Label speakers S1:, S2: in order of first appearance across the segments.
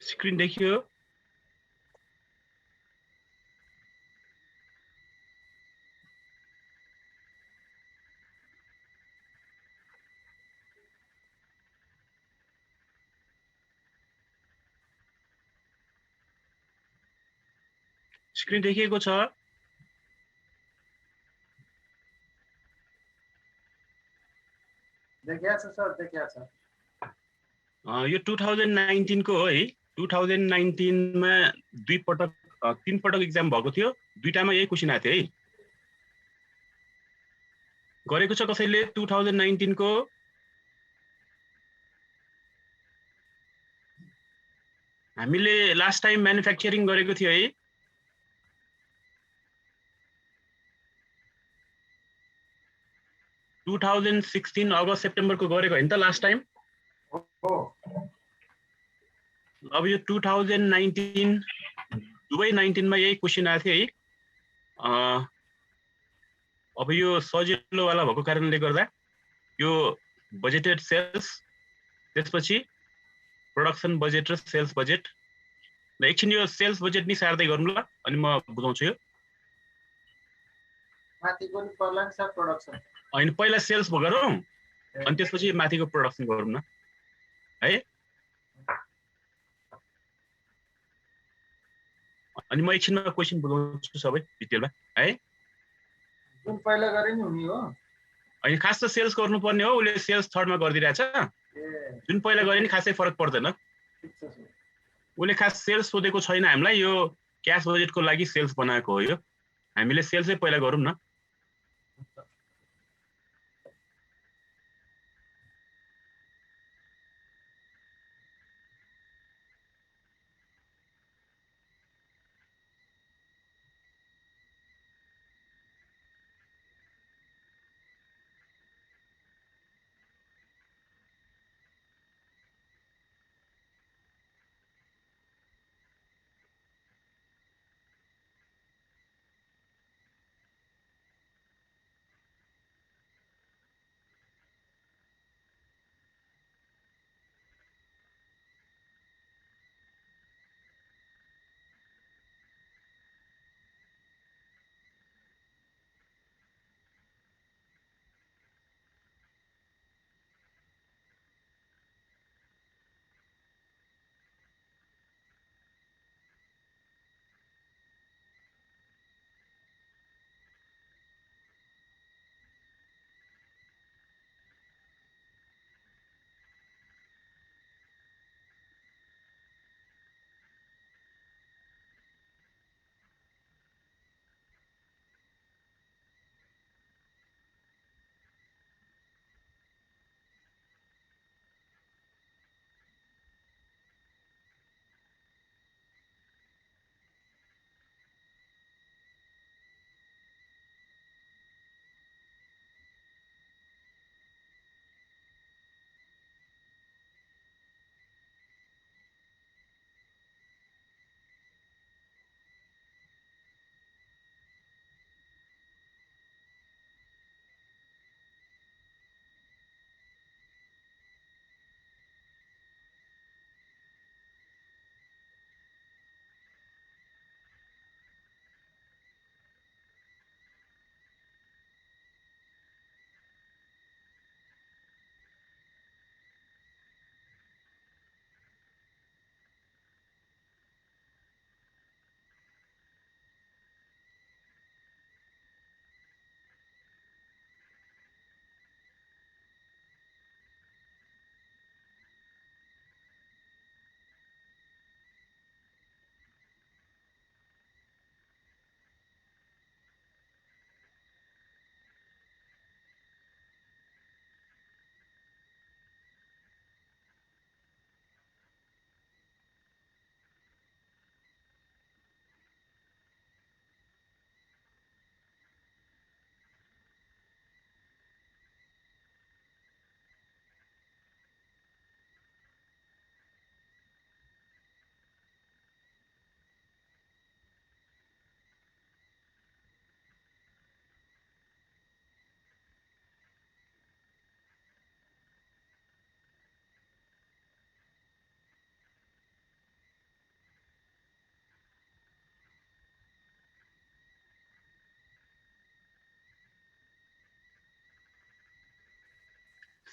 S1: Screen देखियो? Screen देखिएको छ?
S2: देखिया छ सर, देखिया छ।
S1: यो 2019 को हो है। 2019 मा दुई पटक तीन पटक एक्जाम भएको थियो। दुईटामा यही क्वेशन आएको थियो है। गरेको छ कसैले 2019 को? हामीले लास्ट टाइम म्यानुफ्याक्चरिङ गरेको थियो है। टु 2016 अगस्त सेप्टेम्बर को गरेको होइन त लास्ट टाइम?
S2: हो।
S1: अब यो 2019 दुवै 19 मा यही क्वेशन आएको थियो है। अब यो सजिलो वाला भएको कारणले गर्दा यो बजेटेड सेल्स, त्यसपछि प्रोडक्सन बजेट र सेल्स बजेट। ल एकछिन यो सेल्स बजेट नि सार्दै गरौँ ल, अनि म बुझाउँछु यो।
S2: माथिको नि पर्ला नि सर प्रोडक्सन।
S1: होइन, पहिला सेल्स गरौँ अनि त्यसपछि माथिको प्रोडक्सन गरौँ न है। अनि म एकछिनमा क्वेशन बुझाउँछु सबै डिटेलमा है।
S2: जुन पहिला गरे नि हुने हो।
S1: होइन, खास त सेल्स गर्नुपर्ने हो, उसले सेल्स थर्डमा गरिदिरहेछ। जुन पहिला गरे नि खासै फरक पर्दैन।
S2: ठिक छ सर।
S1: उसले खास सेल्स सोधेको छैन हामीलाई, यो क्याश बजेटको लागि सेल्स बनाएको हो यो। हामीले सेल्सै पहिला गरौँ न।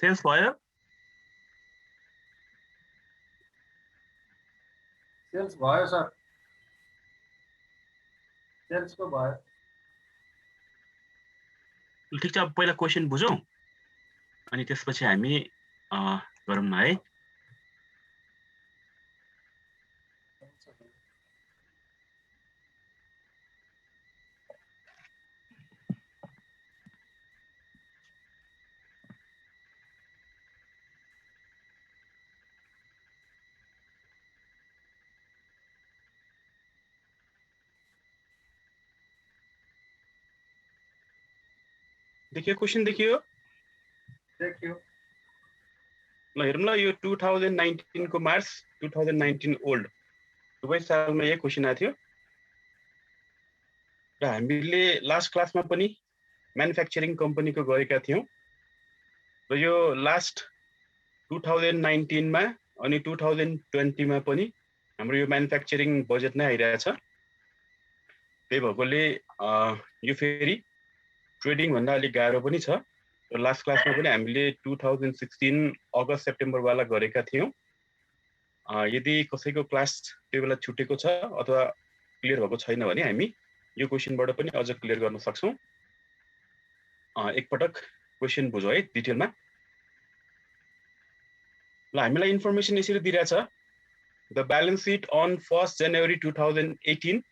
S1: सेल्स भयो
S2: सेल्स भयो सर सेल्सको भयो
S1: ठिक छ अब पहिला क्वेशन बुझौँ अनि त्यसपछि हामी गरौँ न है देखियो क्वेशन देखियो
S2: देखियो
S1: ल हेरौँ ल यो 2019 को मार्च 2019 ओल्ड दुवै सालमा यही क्वेशन आएको थियो र हामीले लास्ट क्लासमा पनि म्यानुफ्याक्चरिङ कम्पनीको गरेका थियौँ र यो लास्ट 2019 मा अनि 2020 मा पनि हाम्रो यो म्यानुफ्याक्चरिङ बजेट नै आइरहेछ त्यही भएकोले यो फेरि ट्रेडिङ भन्दा अलिक गाह्रो पनि छ र लास्ट क्लासमा पनि हामीले 2016 अगस्त सेप्टेम्बर वाला गरेका थियौँ यदि कसैको क्लास त्यो बेला छुटेको छ अथवा क्लियर भएको छैन भने हामी यो क्वेशनबाट पनि अझ क्लियर गर्न सक्छौँ एकपटक क्वेशन बुझौँ है डिटेलमा ल हामीलाई इन्फर्मेसन यसरी दिइरहेछ the balance sheet on 1 January 2018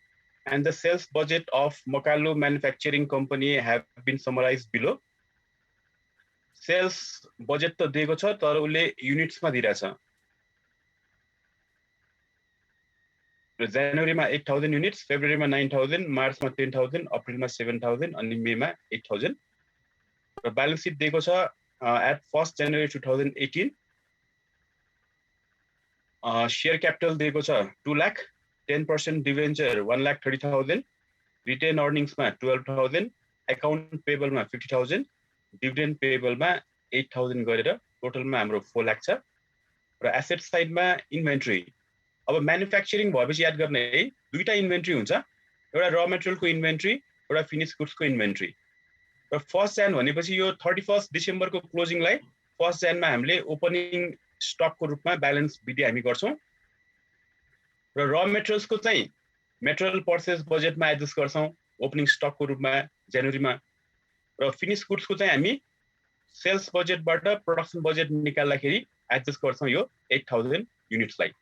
S1: and the sales budget of Makalu Manufacturing Company have been summarized below. Sales budget त दिएको छ तर उले युनिट्स मा दिइरहेछ जनवरीमा 8000 युनिट्स फेब्रुअरीमा 9000 मार्चमा 10000 अप्रिलमा 7000 अनि मेमा 8000 र ब्यालेन्स सिट दिएको छ at 1 January 2018 शेयर क्यापिटल दिएको छ 2 लाख 10% डिभेन्चर 1,30,000 रिटेन अर्निंग्स में 12,000 अकाउंट पेबल में 50,000 डिविडेन्ड पेबल में 8,000 गरेर टोटल में हाम्रो 4 लाख छ र एसेट साइड में इन्भेन्ट्री अब म्यानुफ्याक्चरिङ भएपछि याद गर्ने है दुईटा इन्भेन्ट्री हुन्छ एउटा र मटेरियल को इन्भेन्ट्री एउटा फिनिश गुड्स को इन्भेन्ट्री र 1 जन भनेपछि यो 31 डिसेम्बर को क्लोजिङ लाई 1 जन में हामीले ओपनिङ स्टक को रूपमा ब्यालेन्स विधि हामी गर्छौं र र मटेरियल्स को चाहिँ मटेरियल पर्चेज बजेट में एडजस्ट गर्छौं ओपनिङ स्टक को रूपमा जनवरी में र फिनिश गुड्स को चाहिँ हामी सेल्स बजेट बाट प्रोडक्सन बजेट निकाल्दाखेरि एडजस्ट गर्छौं यो 8000 युनिट्स लाई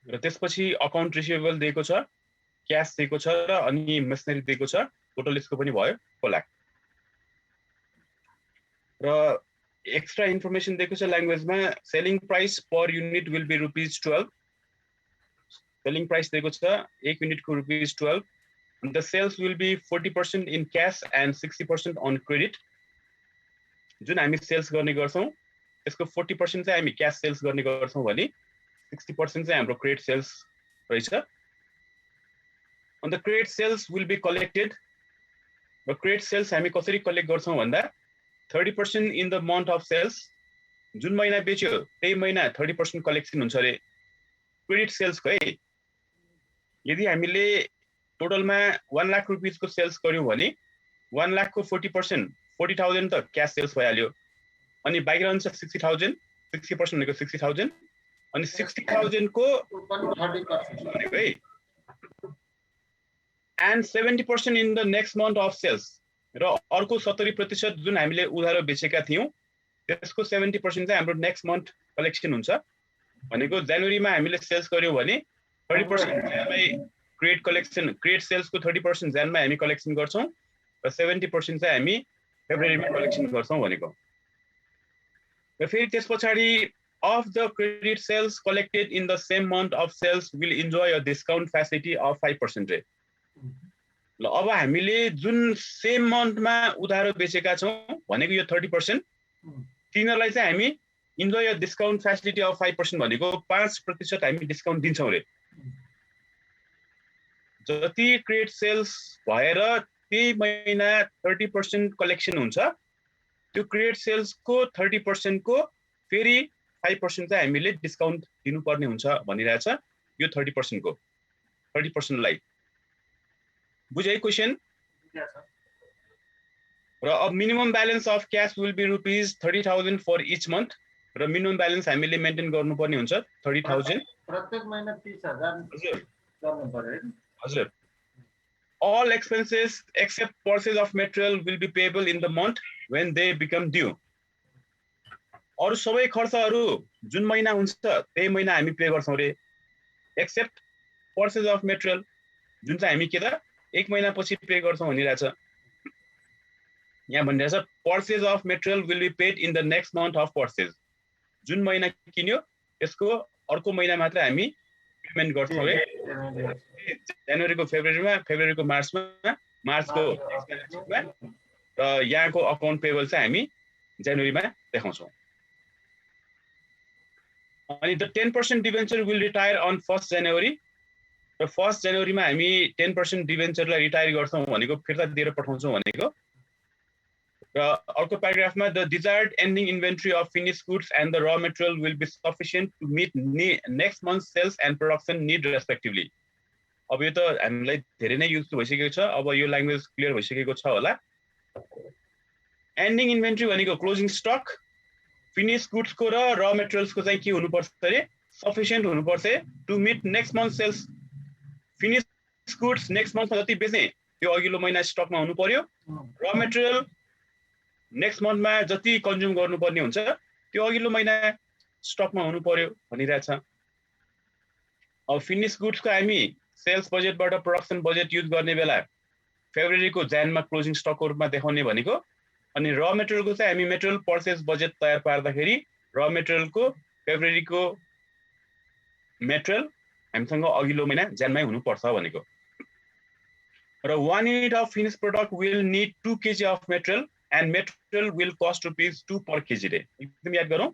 S1: र त्यसपछि अकाउन्ट रिसिभेबल दिएको छ क्याश दिएको छ र अनि मेसनरी दिएको छ टोटल यसको पनि भयो 4 लाख र एक्स्ट्रा इन्फर्मेसन दिएको छ ल्याङ्ग्वेज में selling price per unit will be ₹12 selling price दिएको छ एक युनिट को ₹12 and the sales will be 40% in cash and 60% on credit जुन हामी सेल्स गर्ने गर्छौं त्यसको 40% चाहिँ हामी क्याश सेल्स गर्ने गर्छौं भने 60% चाहिँ हाम्रो क्रेडिट सेल्स रहेछ and the credit sales will be collected र क्रेडिट सेल्स हामी कसरी कलेक्ट गर्छौं भन्दा 30% in the month of sales जुन महिना बेच्यो त्यही महिना 30% कलेक्सन हुन्छ रे क्रेडिट सेल्स को है यदि हामीले टोटल में 1 लाख रुपीस को सेल्स गर्यौं भने 1 लाख को 40% 40,000 त क्याश सेल्स भइहाल्यो अनि बाइक रहन्छ 60,000 60% भनेको 60,000 अनि 60,000 को
S2: 30%
S1: भनेको है and 70% in the next month of sales र अर्को 70% जुन हामीले उधारो बेचेका थियौं त्यसको 70% चाहिँ हाम्रो नेक्स्ट मन्थ कलेक्सन हुन्छ भनेको जनवरीमा हामीले सेल्स गर्यौं भने 30% जनमै क्रेडिट कलेक्सन क्रेडिट सेल्स को 30% जनमै हामी कलेक्सन गर्छौं र 70% चाहिँ हामी फेब्रुअरीमा कलेक्सन गर्छौं भनेको र फेरि त्यसपछि of the credit sales collected in the same month of sales will enjoy a discount facility of 5% rate ल अब हामीले जुन सेम मन्थमा उधारो बेचेका छौं भनेको यो 30% तिनीहरुलाई चाहिँ हामी enjoy a discount facility of 5% भनेको 5% हामी डिस्काउन्ट दिन्छौं रे जति क्रेडिट सेल्स भएर त्यही महिना 30% कलेक्सन हुन्छ त्यो क्रेडिट सेल्स को 30% को फेरि 5% चाहिँ हामीले डिस्काउन्ट दिनुपर्ने हुन्छ भनिरहेछ यो 30% को 30% लाई बुझे क्वेशन र अब minimum balance of cash will be ₹30,000 for each month र मिनिमम ब्यालेन्स हामीले मेन्टेन गर्नुपर्ने हुन्छ 30,000
S2: प्रत्येक महिना 30,000 गर्नु पर्यो हैन
S1: हजुर all expenses except purchase of material will be payable in the month when they become due अरु सबै खर्चहरु जुन महिना हुन्छ त्यही महिना हामी पे गर्छौं रे एक्सेप्ट पर्चेज अफ मेटेरियल जुन चाहिँ हामी के त एक महिना पछि पे गर्छौं भनिरहेछ यहाँ भनिरहेछ purchase of material will be paid in the next month of purchase जुन महिना किन्यो त्यसको अर्को महिना मात्र हामी पेमेन्ट गर्छौं रे जनवरीको फेब्रुअरीको मार्चमा मार्चको एक्सपेन्डिचरमा र यहाँको अकाउन्ट पेबल चाहिँ हामी जनवरीमा देखाउँछौं अनि the 10% debenture will retire on 1 January र 1 जनवरीमा हामी 10% डिबेन्चरलाई रिटायर गर्छौं भनेको फिर्ता दिएर पठाउँछौं भनेको र अर्को प्याराग्राफमा the desired ending inventory of finish goods and the raw material will be sufficient to meet next month sales and production need respectively अब यो त हामीलाई धेरै नै युज भइसकेको छ अब यो ल्याङ्ग्वेज क्लियर भइसकेको छ होला एन्डिङ इन्भेन्टरी भनेको क्लोजिङ स्टक फिनिश गुड्स को र मटेरियल्स को चाहिँ के हुनु पर्छ रे सफिसिएन्ट हुनु पर्छ to meet next month sales finish goods next मन्थमा जति बेच्ने त्यो अघिल्लो महिना स्टकमा हुनु पर्यो र मटेरियल नेक्स्ट मन्थमा जति कन्ज्युम गर्नुपर्ने हुन्छ त्यो अघिल्लो महिना स्टकमा हुनु पर्यो भनिरहेछ अब फिनिश गुड्स को हामी सेल्स बजेटबाट प्रोडक्सन बजेट युज गर्ने बेला फेब्रुअरीको जानमा क्लोजिङ स्टकको रूपमा देखाउने भनेको अनि र मटेरियलको चाहिँ हामी मटेरियल पर्चेज बजेट तयार पार्दाखेरि र मटेरियलको फेब्रुअरीको मटेरियल हामीसँग अघिल्लो महिना जनमै हुनुपर्छ भनेको र 1 unit of finish product will need 2 kg of material and material will cost ₹2 per KG रे एकदम याद गरौँ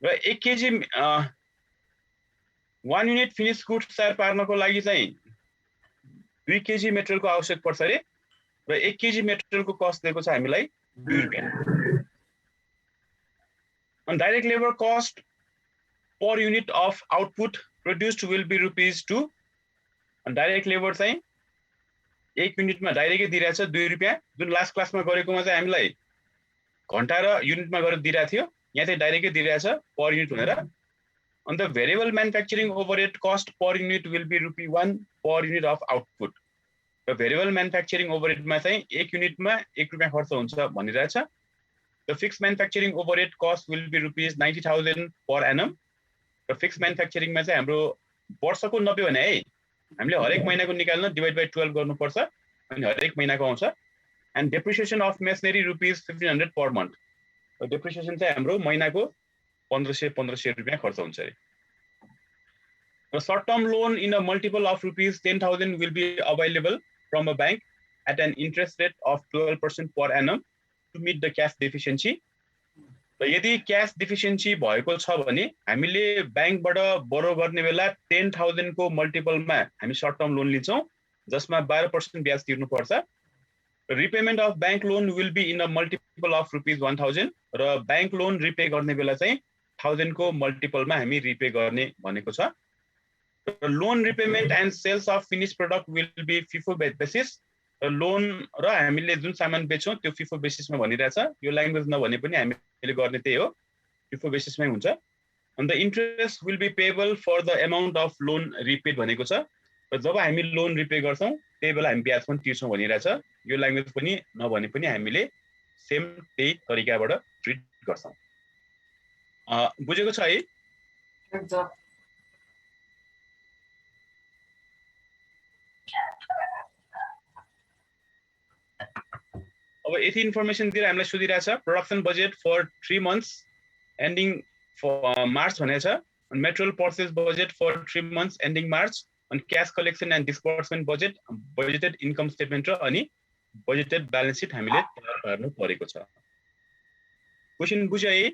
S1: र 1 केजी 1 युनिट फिनिश गुड्स तयार पार्नको लागि चाहिँ 2 केजी मटेरियलको आवश्यक पर्छ रे र 1 केजी मटेरियलको कस्ट दिएको छ हामीलाई ₹2 and direct labor cost per unit of output produced will be ₹2 and direct labor चाहिँ 1 युनिटमा डाइरेक्टै दिइरहेछ ₹2 जुन लास्ट क्लासमा गरेकोमा चाहिँ हामीलाई घण्टा र युनिटमा गरेर दिइरा थियो यहाँ चाहिँ डाइरेक्टै दिइरहेछ पर युनिट भनेर and the variable manufacturing overhead cost per unit will be ₹1 per unit of output र भेरिएबल म्यानुफ्याक्चरिङ ओभरहेडमा चाहिँ 1 युनिटमा ₹1 खर्च हुन्छ भनिरहेछ the fix manufacturing overhead cost will be ₹90,000 per annum र फिक्स म्यानुफ्याक्चरिङमा चाहिँ हाम्रो वर्षको 90 भने है हामीले हरेक महिनाको निकाल्न डिवाइड बाइ 12 गर्नुपर्छ अनि हरेक महिनाको आउँछ and depreciation of masonry ₹1500 per month र डेप्रिसिएसन चाहिँ हाम्रो महिनाको ₹1500 खर्च हुन्छ रे The short-term loan in a multiple of ₹10,000 will be available from a bank at an interest rate of 12% per annum to meet the cash deficiency. र यदि cash deficiency भएको छ भने हामीले ब्याङ्कबाट बोरो गर्ने बेला 10,000 को मल्टिपलमा हामी सर्ट टर्म लोन लिन्छौं जसमा 12% ब्याज तिर्नु पर्छ repayment of bank loan will be in a multiple of ₹1,000 र ब्याङ्क लोन रिपे गर्ने बेला चाहिँ 1000 को मल्टिपलमा हामी रिपे गर्ने भनेको छ loan repayment and sales of finish product will be FIFO basis loan र हामीले जुन सामान बेच्छौं त्यो फिफो बेसिसमा भनिरहेछ यो ल्याङ्ग्वेज नभने पनि हामीले गर्ने त्यही हो फिफो बेसिसमै हुन्छ and the interest will be payable for the amount of loan repaid भनेको छ र जब हामी लोन रिपे गर्छौं त्यही बेला हामी ब्याज पनि तिर्छौं भनिरहेछ यो ल्याङ्ग्वेज पनि नभने पनि हामीले सेम त्यही तरिकाबाट ट्रिट गर्छौं बुझेको छ है अब यति इन्फर्मेसन दिएर हामीलाई सोधिरहेछ production budget for 3 months ending March भनेको छ अनि material purchase budget for 3 months ending March अनि cash collection and disbursement budget budgeted income statement र अनि बजेटेड ब्यालेन्स सिट हामीले तयार पार्नु परेको छ क्वेशन बुझ्यो है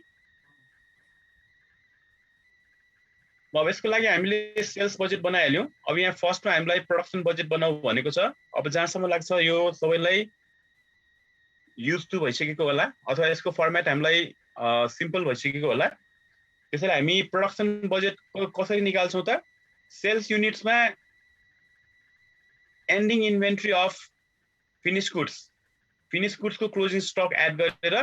S1: अब यसको लागि हामीले सेल्स बजेट बनाइहाल्यौं अब यहाँ फर्स्टमा हामीलाई प्रोडक्सन बजेट बनाऊ भनेको छ अब जहाँसम्म लाग्छ यो सबैलाई युज टु भइसकेको होला अथवा यसको फर्मेट हामीलाई सिम्पल भइसकेको होला त्यसैले हामी प्रोडक्सन बजेट कसरी निकाल्छौं त सेल्स युनिट्समा ending inventory of finish goods finish गुड्सको क्लोजिङ स्टक एड गरेर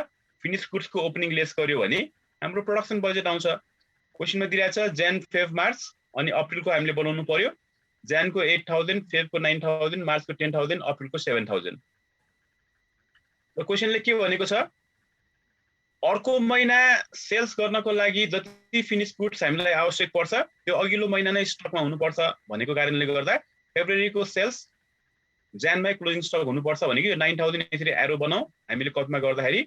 S1: फिनिश गुड्सको ओपनिङ लेस गर्यो भने हाम्रो प्रोडक्सन बजेट आउँछ। क्वेशनमा दिइरहेको छ जन फेब मार्च अनि अप्रिलको हामीले बनाउनु पर्यो। जनको 8000, फेबको 9000, मार्चको 10000, अप्रिलको 7000। र क्वेशनले के भनेको छ अर्को महिना सेल्स गर्नको लागि जति फिनिश गुड्स हामीलाई आवश्यक पर्छ त्यो अघिल्लो महिना नै स्टकमा हुनुपर्छ भनेको कारणले गर्दा फेब्रुअरीको सेल्स जनमै क्लोजिङ स्टक हुनुपर्छ भनेको यो 9000 यसरी एरो बनाऊ हामीले कपमा गर्दाखेरि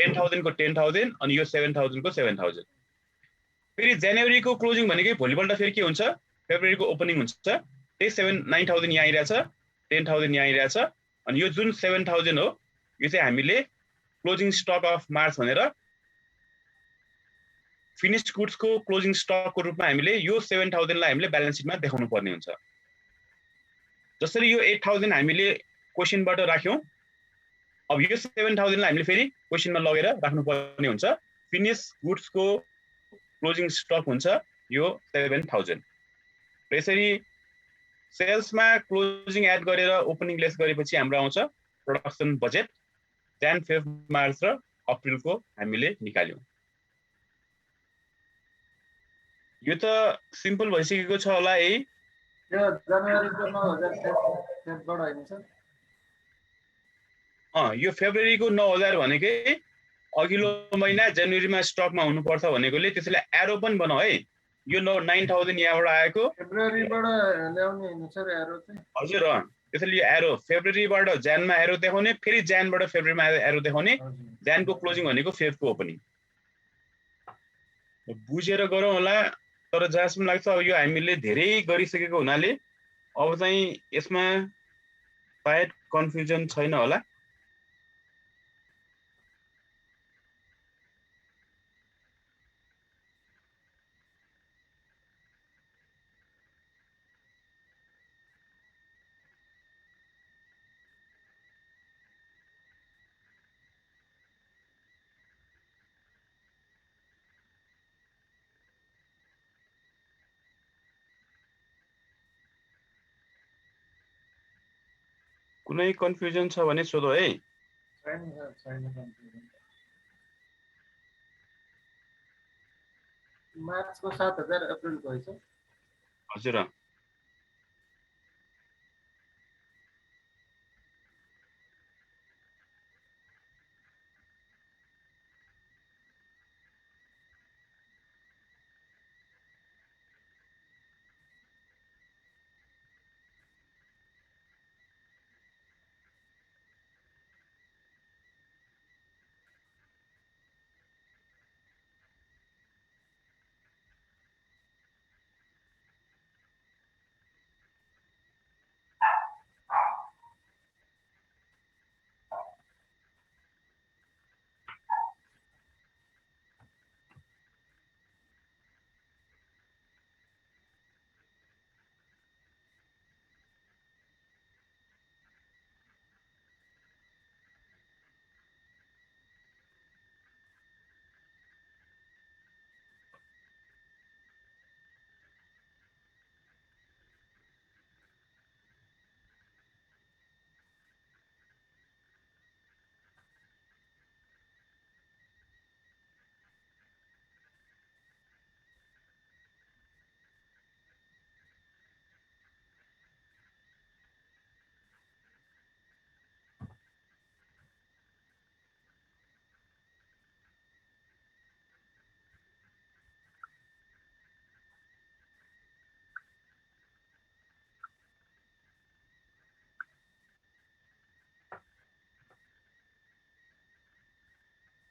S1: 10000 को 10000 अनि यो 7000 को 7000। फेरि जनवरीको क्लोजिङ भनेकै भोलिपल्ट फेरि के हुन्छ फेब्रुअरीको ओपनिङ हुन्छ त्यही 9000 यहाँ आइरहेछ 10000 यहाँ आइरहेछ अनि यो जुन 7000 हो यो चाहिँ हामीले क्लोजिङ स्टक अफ मार्च भनेर फिनिश्ड गुड्सको क्लोजिङ स्टकको रूपमा हामीले यो 7000 लाई हामीले ब्यालेन्स सिटमा देखाउनु पर्ने हुन्छ। जसरी यो 8000 हामीले क्वेशनबाट राख्यौं अब यो 7000 लाई हामीले फेरि क्वेशनमा लगेर राख्नु पर्ने हुन्छ। फिनिश्ड गुड्सको क्लोजिङ स्टक हुन्छ यो 7000। यसरी सेल्समा क्लोजिङ एड गरेर ओपनिङ लेस गरेपछि हाम्रो आउँछ प्रोडक्सन बजेट जन फेब मार्च र अप्रिलको हामीले निकाल्यौं। यो त सिम्पल भइसकेको छ होला है।
S2: यो जनवरीको 9000 फेबबाट हैन सर?
S1: यो फेब्रुअरीको 9000 भनेकै अघिल्लो महिना जनवरीमा स्टकमा हुनुपर्छ भनेकोले त्यसैले एरो पनि बनाऊ है। यो 9000 यहाँबाट आएको
S2: फेब्रुअरीबाट ल्याउने हैन सर एरो चाहिँ?
S1: हजुर त्यसैले यो एरो फेब्रुअरीबाट जनमा एरो देखाउने फेरि जनबाट फेब्रुअरीमा एरो देखाउने जनको क्लोजिङ भनेको फेबको ओपनिङ। बुझेर गरौँ होला तर जहाँसम्म लाग्छ अब यो हामीले धेरै गरिसकेको हुनाले अब चाहिँ यसमा सायद कन्फ्युजन छैन होला। कुनै कन्फ्युजन छ भने सोधो है।
S2: छैन सर, छैन कन्फ्युजन। मार्चको 7000 अप्रिलको है सर?
S1: हजुर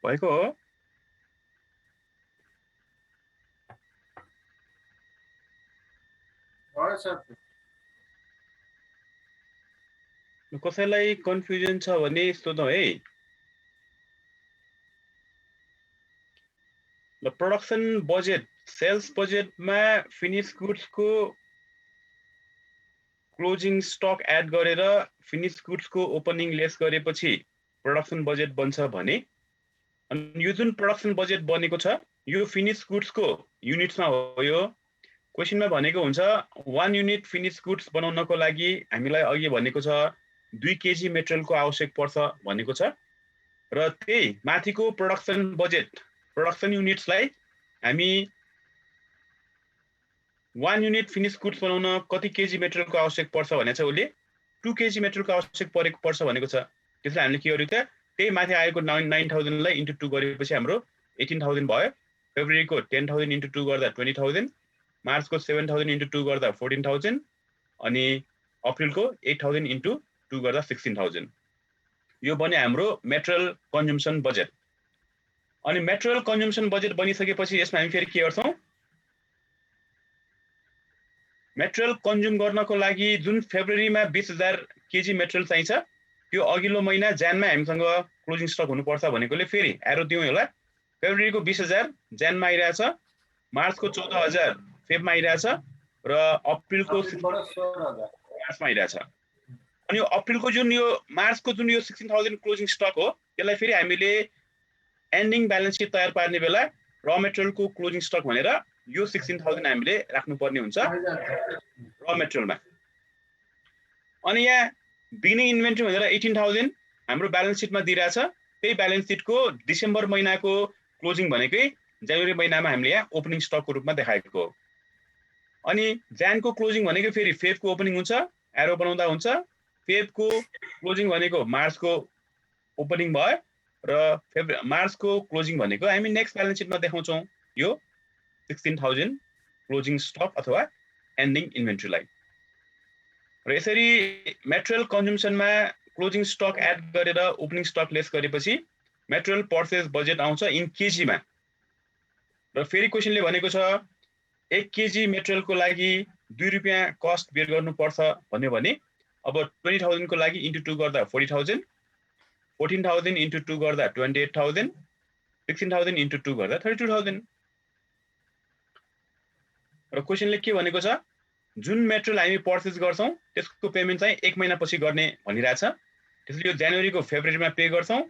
S1: भएको हो।
S2: हो सर।
S1: कसैलाई कन्फ्युजन छ भने सोधौँ है। ल प्रोडक्सन बजेट सेल्स बजेटमा फिनिश गुड्सको क्लोजिङ स्टक एड गरेर फिनिश गुड्सको ओपनिङ लेस गरेपछि प्रोडक्सन बजेट बन्छ भने अनि यो जुन प्रोडक्सन बजेट बनेको छ यो फिनिश गुड्सको युनिट्समा हो। यो क्वेशनमा भनेको हुन्छ 1 युनिट फिनिश गुड्स बनाउनको लागि हामीलाई अघि भनेको छ 2 केजी मेटेरियलको आवश्यक पर्छ भनेको छ र त्यही माथिको प्रोडक्सन बजेट प्रोडक्सन युनिट्सलाई हामी 1 युनिट फिनिश गुड्स बनाउन कति केजी मेटेरियलको आवश्यक पर्छ भने चाहिँ उले 2 केजी मेटेरियलको आवश्यक पर्छ भनेको छ। त्यसलाई हामीले के गर्यौ त त्यही माथि आएको 9000 लाई इन्टु 2 गरेपछि हाम्रो 18000 भयो। फेब्रुअरीको 10000 इन्टु 2 गर्दा 20000, मार्चको 7000 इन्टु 2 गर्दा 14000 अनि अप्रिलको 8000 इन्टु 2 गर्दा 16000। यो बन्यो हाम्रो मेटेरियल कन्जम्सन बजेट। अनि मेटेरियल कन्जम्सन बजेट बनिसकेपछि यसमा हामी फेरि के गर्छौं मेटेरियल कन्ज्युम गर्नको लागि जुन फेब्रुअरीमा 20000 केजी मेटेरियल चाहिन्छ त्यो अघिल्लो महिना जानमा हामीसँग क्लोजिङ स्टक हुनुपर्छ भनेकोले फेरि एरो दिउँ होला। फेब्रुअरीको 20000 जानमा आइरहेछ, मार्चको 14000 फेब्रुअरीमा आइरहेछ र अप्रिलको 16000 मार्चमा आइरहेछ। अनि यो अप्रिलको जुन यो मार्चको जुन यो 16000 क्लोजिङ स्टक हो त्यसलाई फेरि हामीले एन्डिङ ब्यालेन्स सिट तयार पार्ने बेला र मेटेरियलको क्लोजिङ स्टक भनेर यो 16000 हामीले राख्नुपर्ने हुन्छ र मेटेरियलमा। अनि यहाँ बिगिनिङ इन्भेन्टरी भनेर 18000 हाम्रो ब्यालेन्स सिटमा दिइरहेछ। त्यही ब्यालेन्स सिटको डिसेम्बर महिनाको क्लोजिङ भनेकै जनवरी महिनामा हामीले यहाँ ओपनिङ स्टकको रूपमा देखाएको हो। अनि जानको क्लोजिङ भनेको फेरि फेबको ओपनिङ हुन्छ, एरो बनाउँदा हुन्छ। फेबको क्लोजिङ भनेको मार्चको ओपनिङ भयो र मार्चको क्लोजिङ भनेको हामी नेक्स्ट ब्यालेन्स सिटमा देखाउँछौँ यो 16000 क्लोजिङ स्टक अथवा एन्डिङ इन्भेन्ट्रीलाई। र यसरी मेटेरियल कन्जम्सनमा क्लोजिङ स्टक एड गरेर ओपनिङ स्टक लेस गरेपछि मेटेरियल पर्चेज बजेट आउँछ इन केजीमा। र फेरि क्वेशनले भनेको छ 1 केजी मेटेरियलको लागि 2 रुपैयाँ कस्ट बेयर गर्नुपर्छ भन्यो भने अब 20000 को लागि इन्टु 2 गर्दा 40000, 14000 इन्टु 2 गर्दा 28000, 16000 इन्टु 2 गर्दा 32000। र क्वेशनले के भनेको छ जुन मेटेरियल हामी पर्चेज गर्छौं त्यसको पेमेन्ट चाहिँ 1 महिना पछि गर्ने भनिरहेछ। त्यसैले यो जनवरीको फेब्रुअरीमा पे गर्छौं,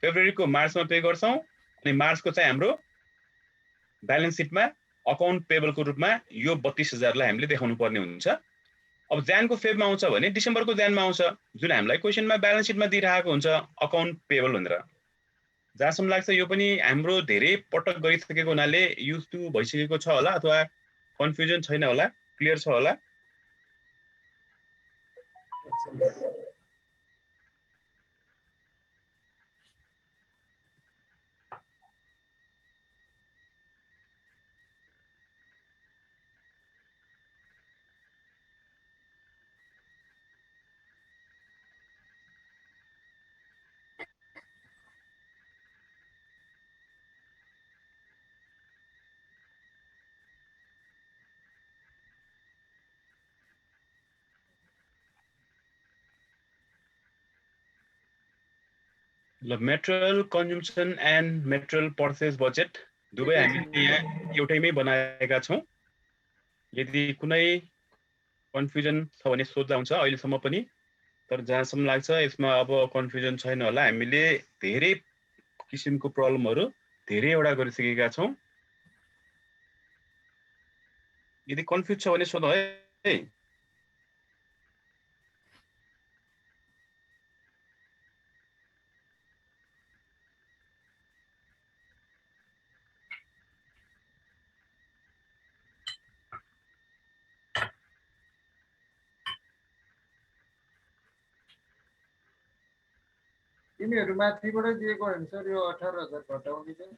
S1: फेब्रुअरीको मार्चमा पे गर्छौं अनि मार्चको चाहिँ हाम्रो ब्यालेन्स सिटमा अकाउन्ट पेबलको रूपमा यो 32000 लाई हामीले देखाउनु पर्ने हुन्छ। अब जानको फेबमा आउँछ भने डिसेम्बरको जानमा आउँछ जुन हामीलाई क्वेशनमा ब्यालेन्स सिटमा दिइरहेको हुन्छ अकाउन्ट पेबल भनेर। जहाँसम्म लाग्छ यो पनि हाम्रो धेरै पटक गरिसकेको हुनाले युज टु भइसकेको छ होला अथवा कन्फ्युजन छैन होला, क्लियर छ होला। ल material consumption and material purchase budget दुवै हामीले यहाँ एउटैमै बनाएका छौं। यदि कुनै कन्फ्युजन छ भने सोध्दा हुन्छ अहिलेसम्म पनि, तर जहाँसम्म लाग्छ यसमा अब कन्फ्युजन छैन होला। हामीले धेरै किसिमको प्रब्लमहरु धेरैवटा गरिसकेका छौं। यदि कन्फ्युज छ भने सोध्नु है।
S2: तिनीहरु माथिबाट दिएको होइन सर यो 18000 घटाउने चाहिँ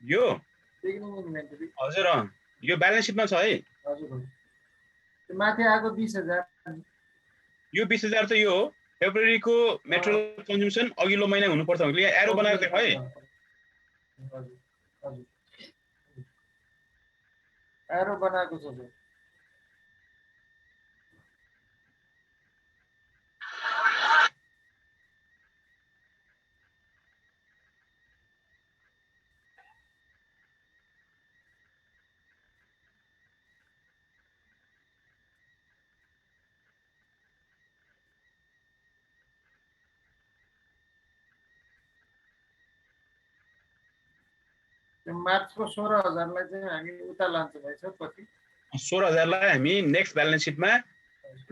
S1: यो
S2: बिगिनिङ इन्भेन्टरी
S1: हजुर यो ब्यालेन्स सिटमा छ है।
S2: हजुर त्यो माथि आएको 20000
S1: यो 20000 चाहिँ यो फेब्रुअरीको मेटेरियल कन्जम्सन अघिल्लो महिना हुनुपर्छ भनेको यहाँ एरो बनाएर देखाउ है।
S2: हजुर हजुर एरो बनाएको छ सर। मार्चको 16000 लाई चाहिँ हामी उता लान्छौँ है सर पछि।
S1: 16000 लाई हामी नेक्स्ट ब्यालेन्स सिटमा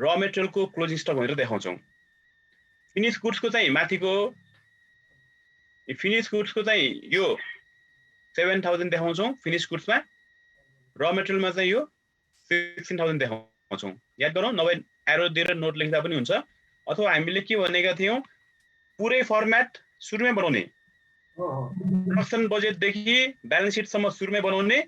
S1: र मेटेरियलको क्लोजिङ स्टक भनेर देखाउँछौं। फिनिश गुड्सको चाहिँ माथिको फिनिश गुड्सको चाहिँ यो 7000 देखाउँछौँ फिनिश गुड्समा, र मेटेरियलमा चाहिँ यो 16000 देखाउँछौँ। याद गरौँ, नभए एरो दिएर नोट लेख्दा पनि हुन्छ। अथवा हामीले के भनेका थियौँ, पुरै फर्मेट सुरुमै बनाउने, प्रोडक्सन बजेटदेखि ब्यालेन्स सिटसम्म सुरुमै बनाउने,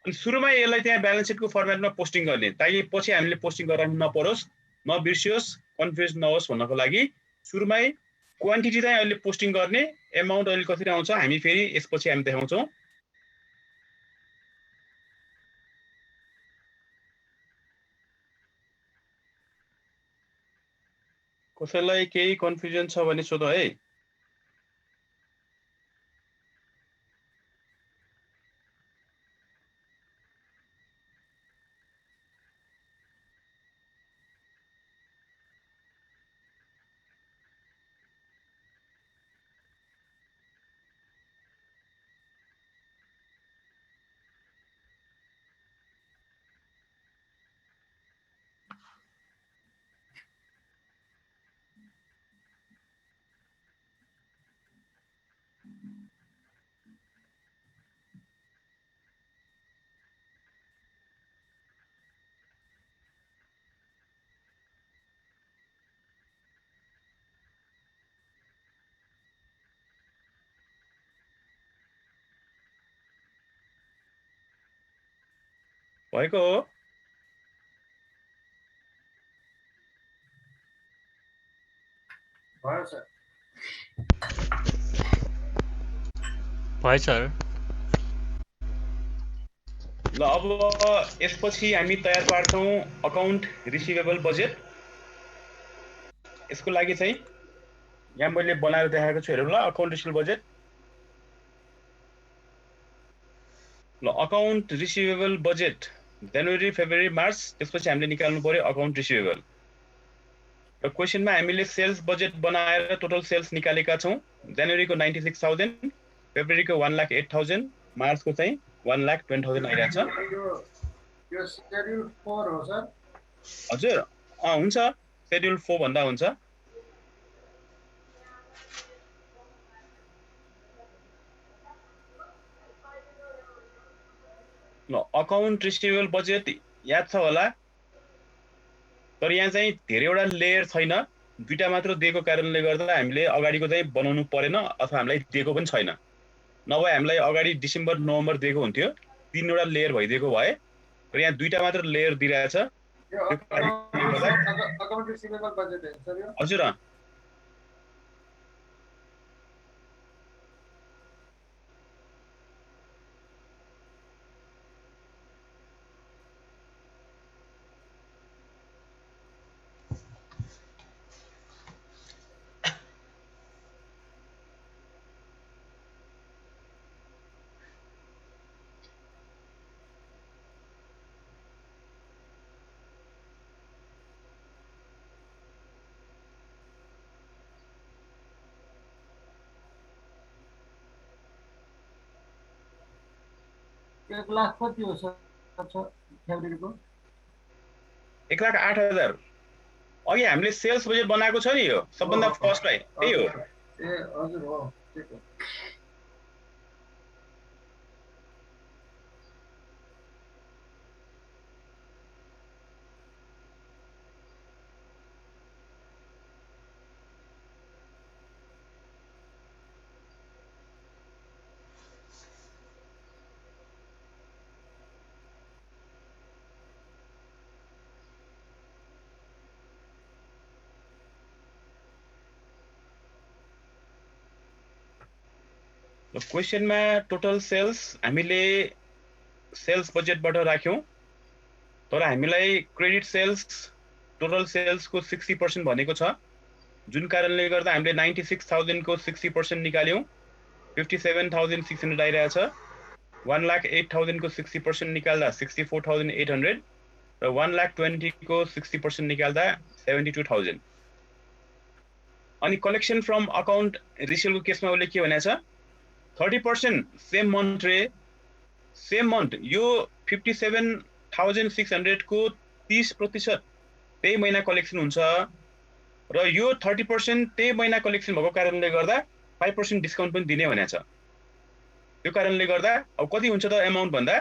S1: अनि सुरुमै यसलाई त्यहाँ ब्यालेन्स सिटको फर्मेटमा पोस्टिङ गर्ने, ताकि पछि हामीले पोस्टिङ गर्न नपरोस्, नबिर्सियोस्, कन्फ्युज नहोस् भन्नको लागि सुरुमै क्वान्टिटी चाहिँ अहिले पोस्टिङ गर्ने, एमाउन्ट अहिले कसरी आउँछ हामी फेरि यसपछि हामी देखाउँछौँ। कसैलाई केही कन्फ्युजन छ भने सोधौ है। भएको हो?
S2: भयो सर।
S3: भयो सर।
S1: ल अब यसपछि हामी तयार पार्छौँ अकाउन्ट रिसिभेबल बजेट। यसको लागि चाहिँ यहाँ मैले बनाएर देखाएको छु, हेरौँ ल अकाउन्ट रिसिभेबल बजेट। ल अकाउन्ट रिसिभेबल बजेट जनवरी फेब्रुअरी मार्च, त्यसपछि हामीले निकाल्नु पर्यो अकाउन्ट रिसिभेबल। र क्वेसनमा हामीले सेल्स बजेट बनाएर टोटल सेल्स निकालेका छौँ। जनवरीको 96,000, फेब्रुअरीको 1,08,000, मार्चको चाहिँ 1,20,000 आइरहेछ।
S2: यो शेड्युल 4 हो सर।
S1: हजुर हुन्छ, शेड्युल 4 भन्दा हुन्छ। ल अकाउन्ट रिसिभेबल बजेट याद छ होला, तर यहाँ चाहिँ धेरैवटा लेयर छैन, दुईटा मात्र दिएको कारणले गर्दा हामीले अगाडिको चाहिँ बनाउनु परेन, अथवा हामीलाई दिएको पनि छैन। नभए हामीलाई अगाडि डिसेम्बर नोभेम्बर दिएको हुन्थ्यो, 3वटा लेयर भइदिएको भए, तर यहाँ दुईटा मात्र लेयर दिइरहेछ।
S2: अकाउन्ट रिसिभेबल बजेट हो सर यो?
S1: हजुर
S2: एक लाख कति हो सर फेब्रुअरीको?
S1: 1,08,000। अघि हामीले सेल्स बजेट बनाएको छ नि, यो सबभन्दा फर्स्ट है, त्यही हो।
S2: ए हजुर हो, ठीक हो।
S1: क्वेसनमा टोटल सेल्स हामीले सेल्स बजेटबाट राख्यौँ, तर हामीलाई क्रेडिट सेल्स टोटल सेल्सको 60% भनेको छ, जुन कारणले गर्दा हामीले 96,000 को 60% निकाल्यौँ, 57,600 आइरहेछ। 1,08,000 को 60% निकाल्दा 64,800, र 1,20,000 को 60% निकाल्दा 72,000। अनि कलेक्सन फ्रम अकाउन्ट रिसिभेबलको केसमा उसले के भनेको छ, 30% सेम मन्थ रे, सेम मन्थ यो 57,600 को 30% त्यही महिना कलेक्सन हुन्छ। र यो 30% त्यही महिना कलेक्सन भएको कारणले गर्दा 5% डिस्काउन्ट पनि दिने भनेको छ। त्यो कारणले गर्दा अब कति हुन्छ त अमाउन्ट भन्दा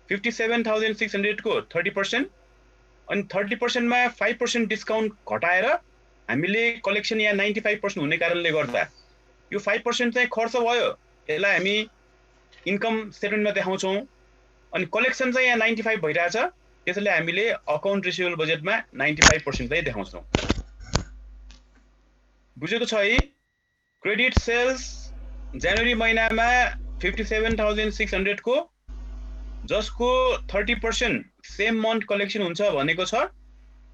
S1: 57,600 को 30% अनि 30% मा 5% डिस्काउन्ट घटाएर हामीले कलेक्सन यहाँ 95% हुने कारणले गर्दा यो 5% चाहिँ खर्च भयो, यसलाई हामी इन्कम स्टेटमेन्टमा देखाउँछौँ। अनि कलेक्सन चाहिँ यहाँ 95 भइरहेछ, त्यसैले हामीले अकाउन्ट रिसिभेबल बजेटमा 95% चाहिँ देखाउँछौँ। बुझेको छ है? क्रेडिट सेल्स जनवरी महिनामा 57,600 को जसको 30% सेम मन्थ कलेक्सन हुन्छ भनेको छ,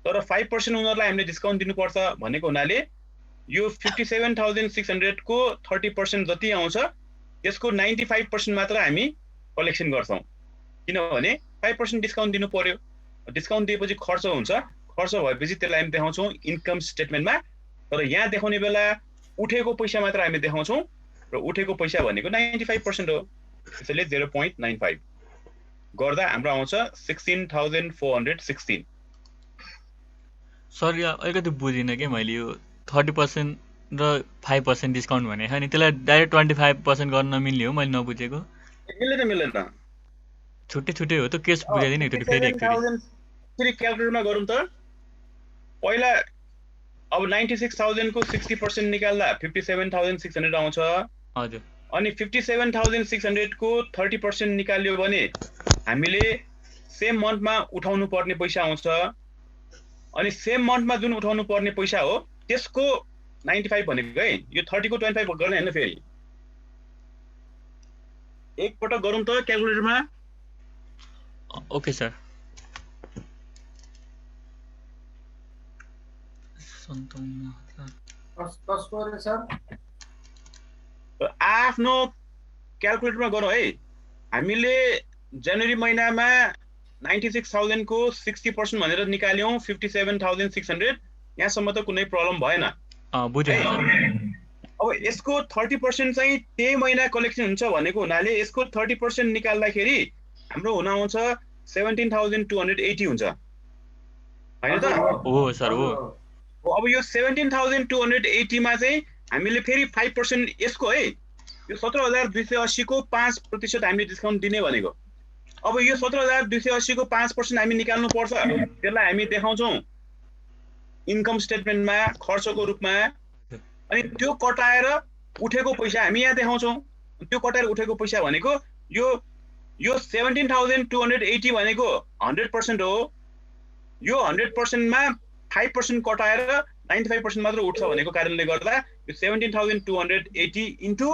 S1: तर 5% उनीहरूलाई हामीले डिस्काउन्ट दिनुपर्छ भनेको हुनाले यो 57,600 को 30% जति आउँछ त्यसको 95% मात्र हामी कलेक्सन गर्छौँ, किनभने 5% डिस्काउन्ट दिनु पर्यो। डिस्काउन्ट दिएपछि खर्च हुन्छ, खर्च भएपछि त्यसलाई हामी देखाउँछौँ इन्कम स्टेटमेन्टमा। तर यहाँ देखाउने बेला उठेको पैसा मात्र हामी देखाउँछौँ र उठेको पैसा भनेको 95% हो, त्यसैले 0.95 गर्दा हाम्रो आउँछ 16,416।
S3: सर यहाँ अलिकति बुझिनँ कि मैले यो 30% र 5% डिस्काउन्ट भनेको छ नि, त्यसलाई डाइरेक्ट 25% गर्न नमिल्ने हो? मैले नबुझेको।
S1: मिल्दैन
S3: छुट्टै छुट्टै हो त, केस बुझाइदिनु एकचोटि फेरि एकचोटि।
S1: फेरि क्याल्कुलेटरमा गरौँ त। पहिला अब 96,000 को 60% निकाल्दा 57,600 आउँछ।
S3: हजुर।
S1: अनि 57,600 को 30% निकाल्यो भने हामीले सेम मन्थमा उठाउनु पर्ने पैसा आउँछ। अनि सेम मन्थमा जुन उठाउनु पर्ने पैसा हो त्यसको 95 भनेको है, यो 30 को 25 गर्ने हैन। फेरि एकपटक गरौँ त क्याल्कुलेटरमा।
S3: Okay sir.
S1: आफ्नो क्याल्कुलेटरमा गरौँ है। हामीले जनवरी महिनामा 96,000 को 60% भनेर निकाल्यौँ 57,600। यहाँसम्म त कुनै प्रब्लम भएन।
S3: बुझेँ।
S1: अब यसको 30% चाहिँ त्यही महिना कलेक्सन हुन्छ भनेको हुनाले यसको 30% निकाल्दाखेरि हाम्रो हुन आउँछ 17,280 हुन्छ हैन त?
S3: हो सर हो।
S1: अब यो 17,280 मा चाहिँ हामीले फेरि 5% यसको है, यो 17,280 को 5% हामीले डिस्काउन्ट दिने भनेको। अब यो 17,280 को 5% हामी निकाल्नु पर्छ, त्यसलाई हामी देखाउँछौँ इन्कम स्टेटमेन्टमा खर्चको रूपमा। अनि त्यो कटाएर उठेको पैसा हामी यहाँ देखाउँछौँ। त्यो कटाएर उठेको पैसा भनेको यो 17,280 भनेको 100% हो। यो 100% मा 5% कटाएर 95% मात्र उठ्छ भनेको कारणले गर्दा यो 17,280 इन्टु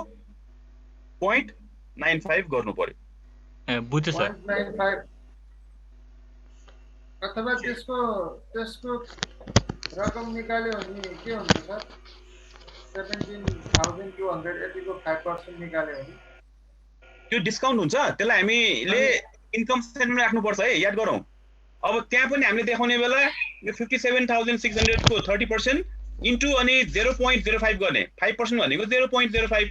S1: 0.95 गर्नु पर्यो।
S3: बुझ्छु सर।
S2: 0.95 अथवा त्यसको रकम निकाल्यो भने के हुन्छ सर? 17,280 को 5% निकाल्यो भने
S1: त्यो डिस्काउन्ट हुन्छ, त्यसलाई हामीले इन्कम स्टेटमेन्टमा राख्नुपर्छ है, याद गरौँ। अब त्यहाँ पनि हामीले देखाउने बेला यो 57,600 को 30% इन्टु अनि 0.05 गर्ने, 5% भनेको 0.05।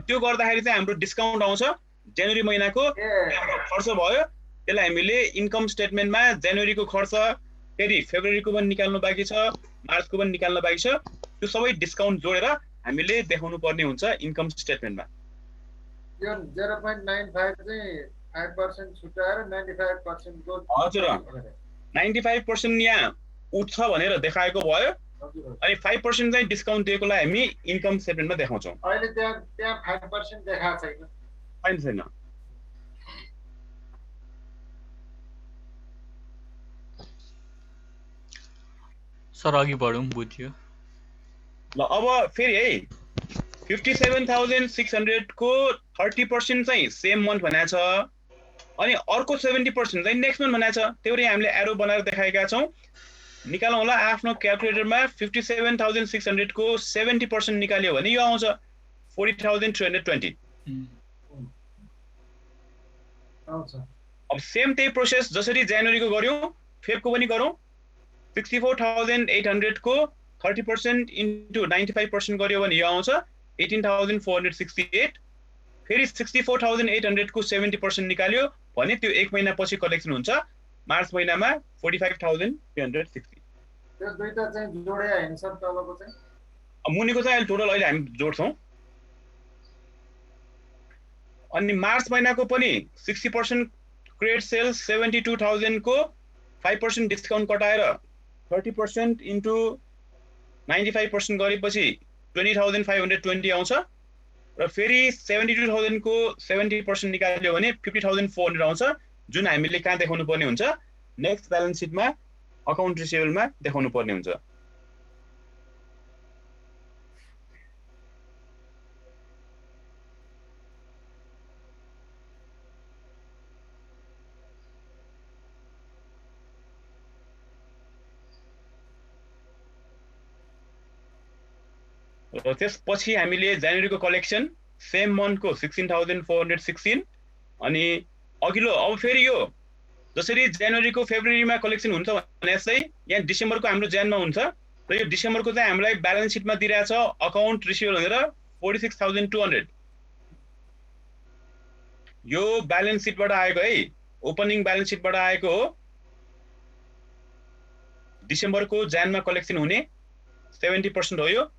S1: त्यो गर्दाखेरि चाहिँ हाम्रो डिस्काउन्ट आउँछ जनवरी महिनाको खर्च भयो। त्यसलाई हामीले इन्कम स्टेटमेन्टमा जनवरीको खर्च, फेरि फेब्रुअरीको पनि निकाल्नु बाँकी छ, मार्चको पनि निकाल्नु बाँकी छ, त्यो सबै डिस्काउन्ट जोडेर हामीले देखाउनु पर्ने हुन्छ इन्कम स्टेटमेन्टमा।
S2: यो 0.95 चाहिँ 5% छुटाएर 95% को।
S1: हजुर 95% यहाँ उठ्छ भनेर देखाएको भयो। अनि 5% चाहिँ डिस्काउन्ट दिएकोलाई हामी इन्कम स्टेटमेन्टमा देखाउँछौँ।
S2: अहिले त्यहाँ 5% देखाएको
S1: छैन।
S3: सर अघि बढौँ, बुझ्यो।
S1: ल अब फेरि है 57,600 को 30% चाहिँ सेम मन्थ भनेको छ, अनि अर्को 70% चाहिँ नेक्स्ट मन्थ भनेको छ। त्यो हामीले एरो बनाएर देखाएका छौँ। निकालौँ होला आफ्नो क्याल्कुलेटरमा। 57,600 को 70% निकाल्यो भने यो आउँछ 40,320। अब सेम त्यही प्रोसेस जसरी जनवरीको गर्यौँ फेब्रुअरीको पनि गरौँ। 64,800 को 30% इन्टु 95% गर्यो भने यो आउँछ 18,468। फेरि 64,800 को 70% निकाल्यो भने त्यो एक महिना पछि कलेक्सन हुन्छ मार्च महिनामा 45,360।
S2: त्यो दुईटा चाहिँ जोडे होइन सर तलको चाहिँ
S1: मुनिको चाहिँ अहिले टोटल अहिले हामी जोड्छौँ। अनि मार्च महिनाको पनि 60% क्रेडिट सेल्स 72,000 को 5% डिस्काउन्ट कटाएर 30% इन्टु 95% गरेपछि 20,520 आउँछ र फेरि 72,000 को 70% निकाल्यो भने 50,400 आउँछ, जुन हामीले कहाँ देखाउनु पर्ने हुन्छ, नेक्स्ट ब्यालेन्स सिटमा अकाउन्ट रिसिभेबलमा देखाउनु पर्ने हुन्छ। र त्यसपछि हामीले जनवरीको कलेक्सन सेम मन्थको 16,416 अनि अघिल्लो अब फेरि यो जसरी जनवरीको फेब्रुअरीमा कलेक्सन हुन्छ भने जस्तै यहाँ डिसेम्बरको हाम्रो ज्यानमा हुन्छ र यो डिसेम्बरको चाहिँ हामीलाई ब्यालेन्स सिटमा दिइरहेछ अकाउन्ट रिसिभेबल भनेर 46,200। यो ब्यालेन्स सिटबाट आएको है, ओपनिङ ब्यालेन्स सिटबाट आएको हो। डिसेम्बरको ज्यानमा कलेक्सन हुने 70% हो यो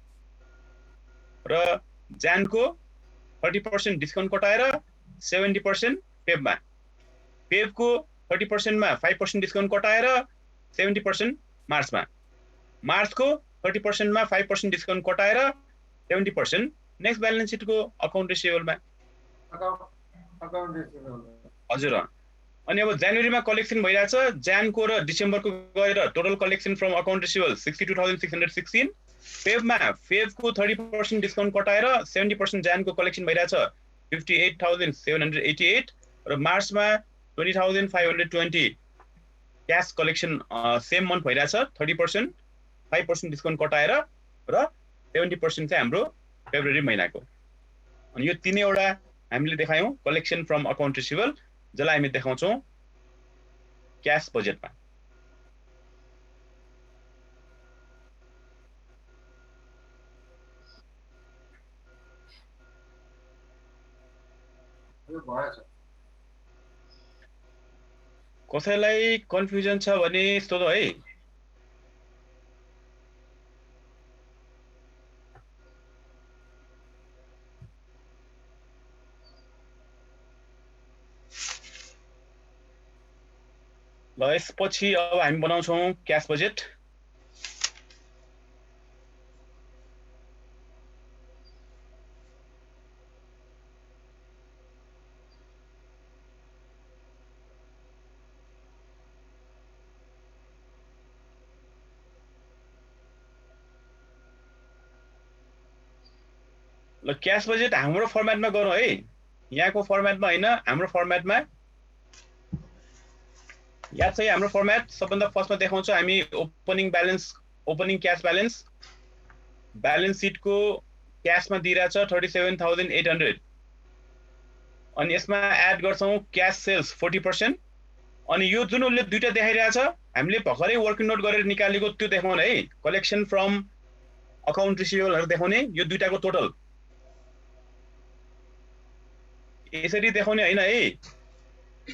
S1: र ज्यानको 30% डिस्काउन्ट कटाएर 70% फेबमा, फेबको 30% मा 5% डिस्काउन्ट कटाएर 70% मार्चमा, मार्चको 30% मा 5% डिस्काउन्ट कटाएर 70% नेक्स्ट ब्यालेन्स सिटको अकाउन्ट रिसिभेबलमा।
S2: अकाउन्ट रिसिभेबल
S1: हजुर। अनि अब जनवरीमा कलेक्सन भइरहेछ, ज्यानको र डिसेम्बरको गरेर total collection from account receivable 62,616। फेबको 30% डिस्काउन्ट कटाएर 70% ज्यानको कलेक्सन भइरहेछ 58,788 र मार्चमा 20,520 क्यास कलेक्सन सेम मन्थ भइरहेछ 30% 5% डिस्काउन्ट कटाएर र 70% चाहिँ हाम्रो फेब्रुअरी महिनाको। अनि यो तीनैवटा हामीले देखायौँ कलेक्सन फ्रम अकाउन्ट रिसिभेबल, जसलाई हामी देखाउँछौँ क्यास बजेटमा। कसैलाई कन्फ्युजन छ भने सोधौ है। ल यसपछि अब हामी बनाउँछौँ क्यास बजेट। ल क्यास बजेट हाम्रो फर्मेटमा गरौँ है, यहाँको फर्मेटमा होइन, हाम्रो फर्मेटमा। याद छ हाम्रो फर्मेट सबभन्दा फर्स्टमा देखाउँछ हामी opening balance, opening cash balance, balance सिटको क्यासमा दिइरहेछ 37,800 अनि यसमा एड गर्छौँ क्यास सेल्स 40%। अनि यो जुन उसले दुईटा देखाइरहेछ हामीले भर्खरै वर्किङ नोट गरेर निकालेको त्यो देखाउने है, कलेक्सन फ्रम अकाउन्ट रिसिभेबलहरू देखाउने, यो दुईटाको टोटल यसरी देखाउने होइन है।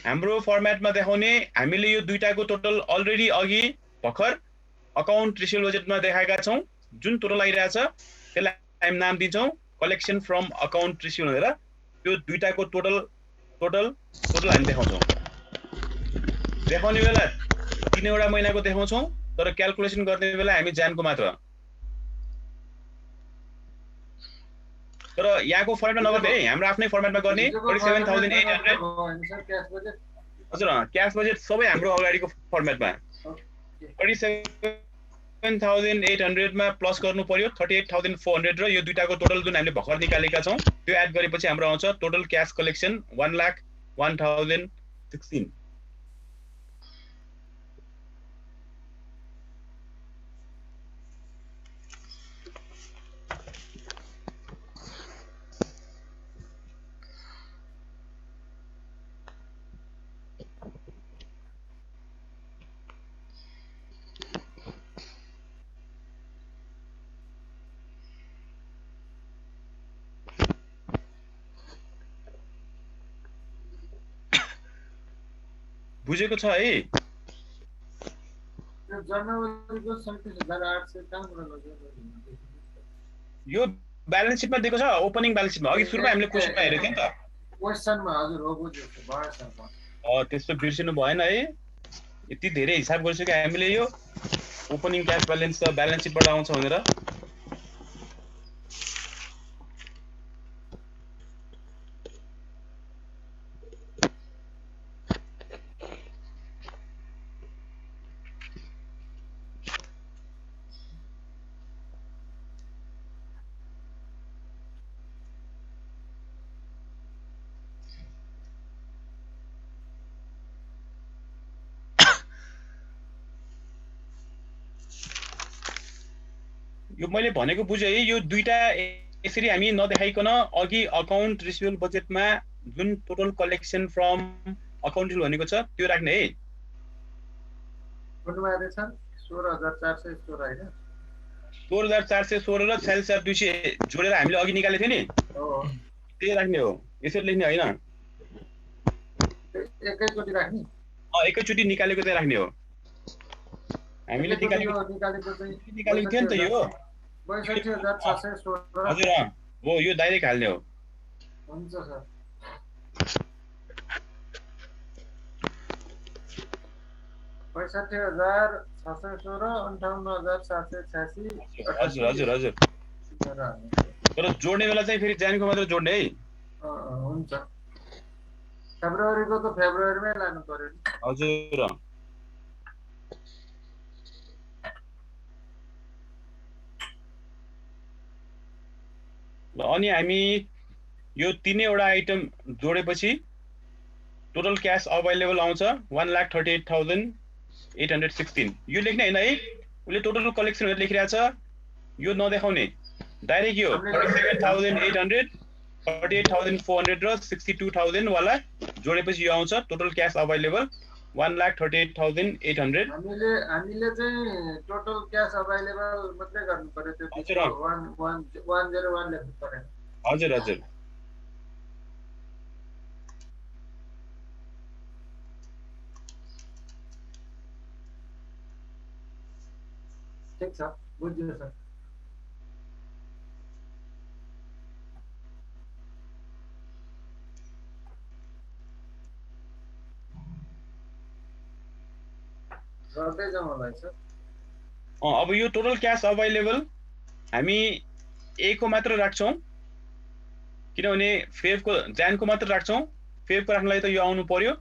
S1: हाम्रो फर्मेटमा देखाउने हामीले यो दुईटाको टोटल अलरेडी अघि भर्खर अकाउन्ट रिसिभेबल बजेटमा देखाएका छौँ, जुन टोटल आइरहेछ त्यसलाई हामी नाम दिन्छौँ कलेक्सन फ्रम अकाउन्ट रिसिभेबल भनेर। त्यो दुईटाको टोटल हामी देखाउँछौँ। देखाउने बेला तीनवटा महिनाको देखाउँछौँ, तर क्याल्कुलेसन गर्ने बेला हामी ज्यानको मात्र। तर यहाँको फर्मेटमा नगर्ने है, हाम्रो आफ्नै फर्मेटमा गर्ने 47,800। हजुर, क्यास बजेट सबै हाम्रो अगाडिको फर्मेटमा 37,800 मा प्लस गर्नु पर्यो 38,400 र यो दुईटाको टोटल जुन हामीले भर्खर निकालेका छौँ त्यो एड गरेपछि हाम्रो आउँछ टोटल क्यास कलेक्सन 1,01,016। बुझेको छ है?
S2: जनवरीको 37,800 कहाँबाट लग्यो?
S1: यो ब्यालेन्स सिटमा दिएको छ, ओपनिङ ब्यालेन्स सिटमा। अघि सुरुमा हामीले क्वेसनमा हेरेको थियौँ नि त।
S2: क्वेसनमा हजुर हो, बुझ्यो भएछ।
S1: त्यस्तो बिर्सिनु भएन है। यति धेरै हिसाब गरिसक्यो हामीले। यो ओपनिङ क्यास ब्यालेन्स त ब्यालेन्स सिटबाट आउँछ भनेर। यो मैले भनेको बुझेँ है। यो दुईटा यसरी हामी नदेखाइकन अघि अकाउन्ट रिसिभेबल बजेटमा जुन टोटल कलेक्सन फ्रम अकाउन्ट भनेको छ त्यो राख्ने है।
S2: 16,416 होइन?
S1: 16,416 र 46,200 जोडेर हामीले अघि निकालेको थियो नि, त्यही राख्ने हो। यसरी लेख्ने होइन,
S2: एकैचोटि राख्ने।
S1: एकैचोटि निकालेको चाहिँ राख्ने हो। हामीले निकालेको थियो नि त यो
S2: 62,616।
S1: हजुर हो, यो डाइरेक्ट हाल्ने हो।
S2: हुन्छ सर। 65,616, 58,786।
S1: हजुर हजुर हजुर। तर जोड्ने बेला चाहिँ फेरि ज्यानको मात्र जोड्ने है।
S2: हुन्छ। फेब्रुअरीको त फेब्रुअरीमै लानु पर्यो नि।
S1: हजुर। अनि हामी यो तीनैवटा आइटम जोडेपछि टोटल क्यास अभाइलेबल आउँछ 1,38,816। यो लेख्ने होइन है, उसले टोटल कलेक्सन लेखिरहेको छ, यो नदेखाउने। डाइरेक्ट यो 47,800, 38,400 र 62,000 वाला जोडेपछि यो आउँछ टोटल क्यास अभाइलेबल 1,38,800।
S2: हामीले चाहिँ टोटल क्यास अभाइलेबल मात्रै गर्नु पर्यो। त्यो 101 लेख्नु पर्यो।
S1: हजुर हजुर।
S2: ठिक छ, बुझ्यो सर। गर्दै जाउँ होला सर।
S1: अब यो टोटल क्यास अभाइलेबल हामी ए को मात्र राख्छौँ, किनभने फेबको ज्यानको मात्र राख्छौँ। फेबको राख्नलाई त यो आउनु पर्यो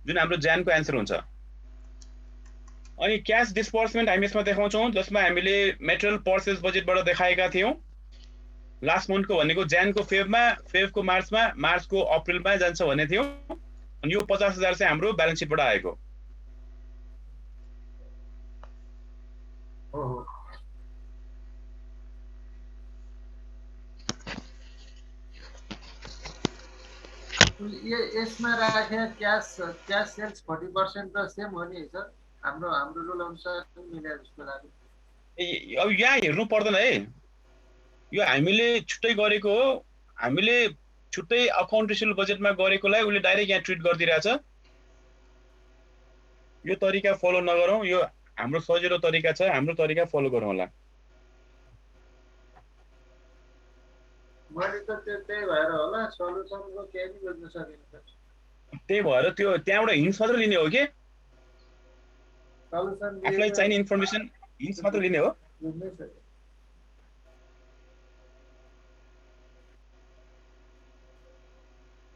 S1: जुन हाम्रो ज्यानको एन्सर हुन्छ। अनि क्यास डिस्पर्समेन्ट हामी यसमा देखाउँछौँ, जसमा हामीले मेटेरियल पर्चेस बजेटबाट देखाएका थियौँ। लास्ट मन्थको भनेको ज्यानको फेबमा, फेबको मार्चमा, मार्चको अप्रिलमा जान्छ भन्ने थियौँ। अनि यो 50,000 चाहिँ हाम्रो ब्यालेन्स सिटबाट आएको।
S2: यसमा राखे क्यास सेल्स 40% त सेम हो नि सर? हाम्रो रुल अनुसार मिले जस्तो लाग्यो।
S1: अब यहाँ हेर्नु पर्दैन है, यो हामीले छुट्टै गरेको हो। हामीले छुट्टै अकाउन्ट रिसिभेबल बजेटमा गरेकोलाई उसले डाइरेक्ट यहाँ ट्रिट गरिदिरहेछ। यो तरिका फलो नगरौँ, यो हाम्रो सजिलो तरिका छ, हाम्रो तरिका फलो गरौँ होला।
S2: मैले त त्यही भएर होला सल्युसनको केही पनि बुझ्न सकिनँ।
S1: त्यही भएर त्यो त्यहाँबाट हिन्ट्स मात्र लिने हो कि
S2: सल्युसन
S1: आफूलाई चाहिने इन्फर्मेसन हिन्ट्स मात्र लिने हो।
S2: बुझ्नै सक्यो।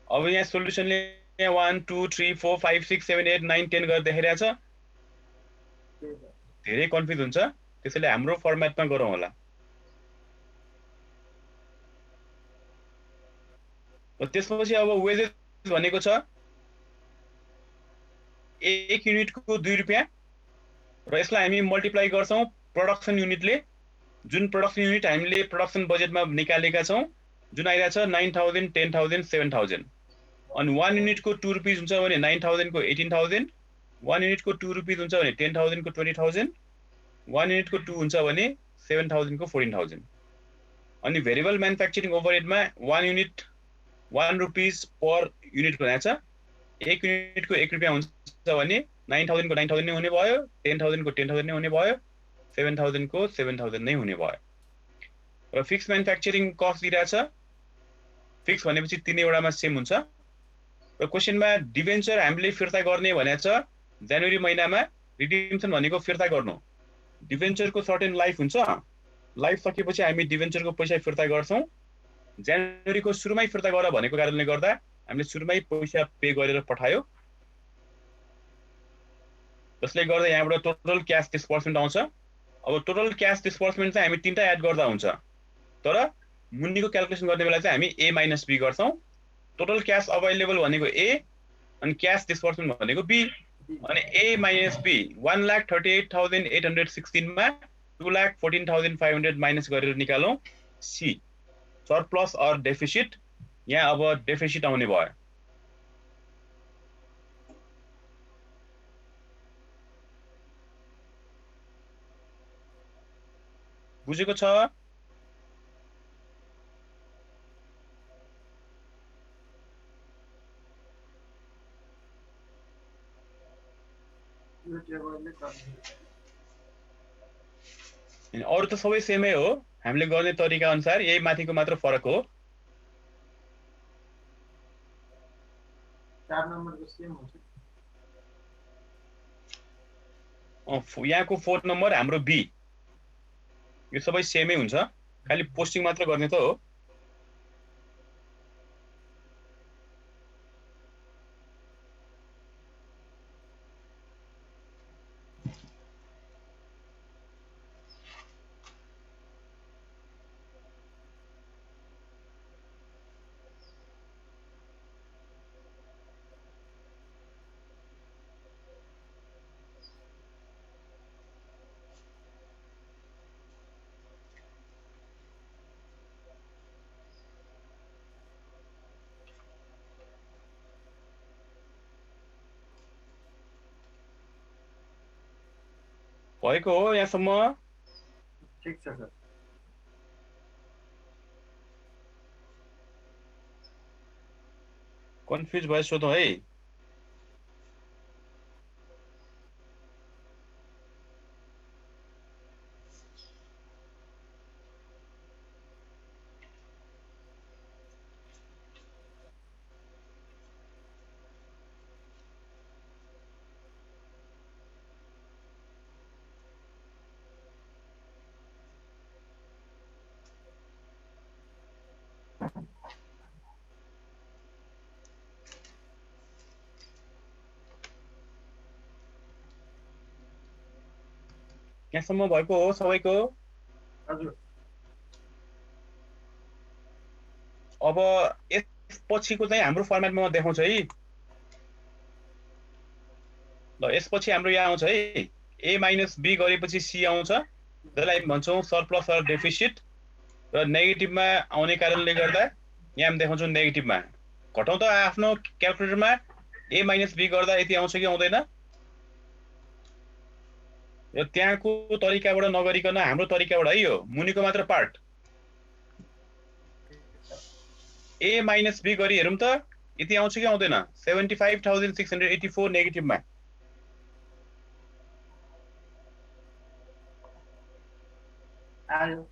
S1: अब यहाँ सोल्युसनले 1 2 3 4 5 6 7 8 9 10 गरेर देखाइरहेछ। धेरै कन्फ्युज हुन्छ, त्यसैले हाम्रो फर्मेटमा गरौँ होला। त्यसपछि अब वेजेस भनेको छ 1 युनिटको 2 रुपैयाँ र यसलाई हामी मल्टिप्लाई गर्छौँ प्रोडक्सन युनिटले। जुन प्रोडक्सन युनिट हामीले प्रोडक्सन बजेटमा निकालेका छौँ, जुन आइरहेछ 9,000, 10,000, 7,000। अनि 1 युनिटको 2 रुपिस हुन्छ भने 9,000 को 18,000, 1 युनिटको 2 रुपिस हुन्छ भने 10,000 को 20,000, 1 युनिटको 2 हुन्छ भने 7,000 को 14,000। अनि भेरिएबल म्यानुफ्याक्चरिङ ओभरहेडमा 1 युनिट 1 रुपिस पर युनिट भनेको छ। 1 युनिटको 1 रुपियाँ हुन्छ भने 9,000 को 9,000 नै हुने भयो, 10,000 को 10,000 नै हुने भयो, 7,000 को 7,000 नै हुने भयो। र फिक्स म्यानुफ्याक्चरिङ कस्ट दिइरहेछ, फिक्स भनेपछि तीनैवटामा सेम हुन्छ। र क्वेशनमा डिभेन्चर हामीले फिर्ता गर्ने भनेको छ जनवरी महिनामा, रिडिम्सन भनेको फिर्ता गर्नु। डिभेन्चरको सर्टेन लाइफ हुन्छ, लाइफ सकेपछि हामी डिभेन्चरको पैसा फिर्ता गर्छौं। जनवरीको सुरुमै फिर्ता गर भनेको कारणले गर्दा हामीले सुरुमै पैसा पे गरेर पठायो। त्यसले गर्दा यहाँबाट टोटल क्याश डिस्बर्समेन्ट आउँछ। अब टोटल क्याश डिस्बर्समेन्ट चाहिँ हामी तीनटा एड गर्दा हुन्छ, तर मुनिको क्याल्कुलेसन गर्ने बेला चाहिँ हामी A माइनस B गर्छौं। टोटल क्याश अवेलेबल भनेको A अनि क्याश डिस्बर्समेन्ट भनेको B। अनि A माइनस B 1,38,816 मा 2,14,500 माइनस गरेर निकालौं C, सरप्लस अर डेफिसिट। यहाँ अब डेफिसिट आउने भयो। बुझेको छ?
S2: यो टेबलले गर्नु।
S1: अरु त सबै सेमै हो, हामीले गर्ने तरिका अनुसार यही माथिको मात्र फरक हो।
S2: 4 नम्बरको सेम हुन्छ।
S1: यहाँको 4 नम्बर हाम्रो B, यो सबै सेमै हुन्छ, खाली पोस्टिङ मात्र गर्ने त हो। भएको हो यहाँसम्म?
S2: ठीक छ सर।
S1: कन्फ्युज भयो सोधौँ है। यहाँसम्म भएको हो सबैको?
S2: हजुर।
S1: अब यसपछिको चाहिँ हाम्रो फर्मेटमा देखाउँछ है। ल यसपछि हाम्रो यहाँ आउँछ है, A माइनस B गरेपछि C आउँछ, जसलाई भन्छौँ सरप्लस अर डेफिसिट। र नेगेटिभमा आउने कारणले गर्दा यहाँ हामी देखाउँछौँ नेगेटिभमा। घटाउँ त आफ्नो क्याल्कुलेटरमा A माइनस B गर्दा यति आउँछ कि आउँदैन? यो त्यहाँको तरिकाबाट नगरिकन हाम्रो तरिकाबाट है, यो मुनिको मात्र पार्ट A माइनस B गरी हेरौँ त यति आउँछ कि आउँदैन? 75,684 नेगेटिभमा।
S2: आयो।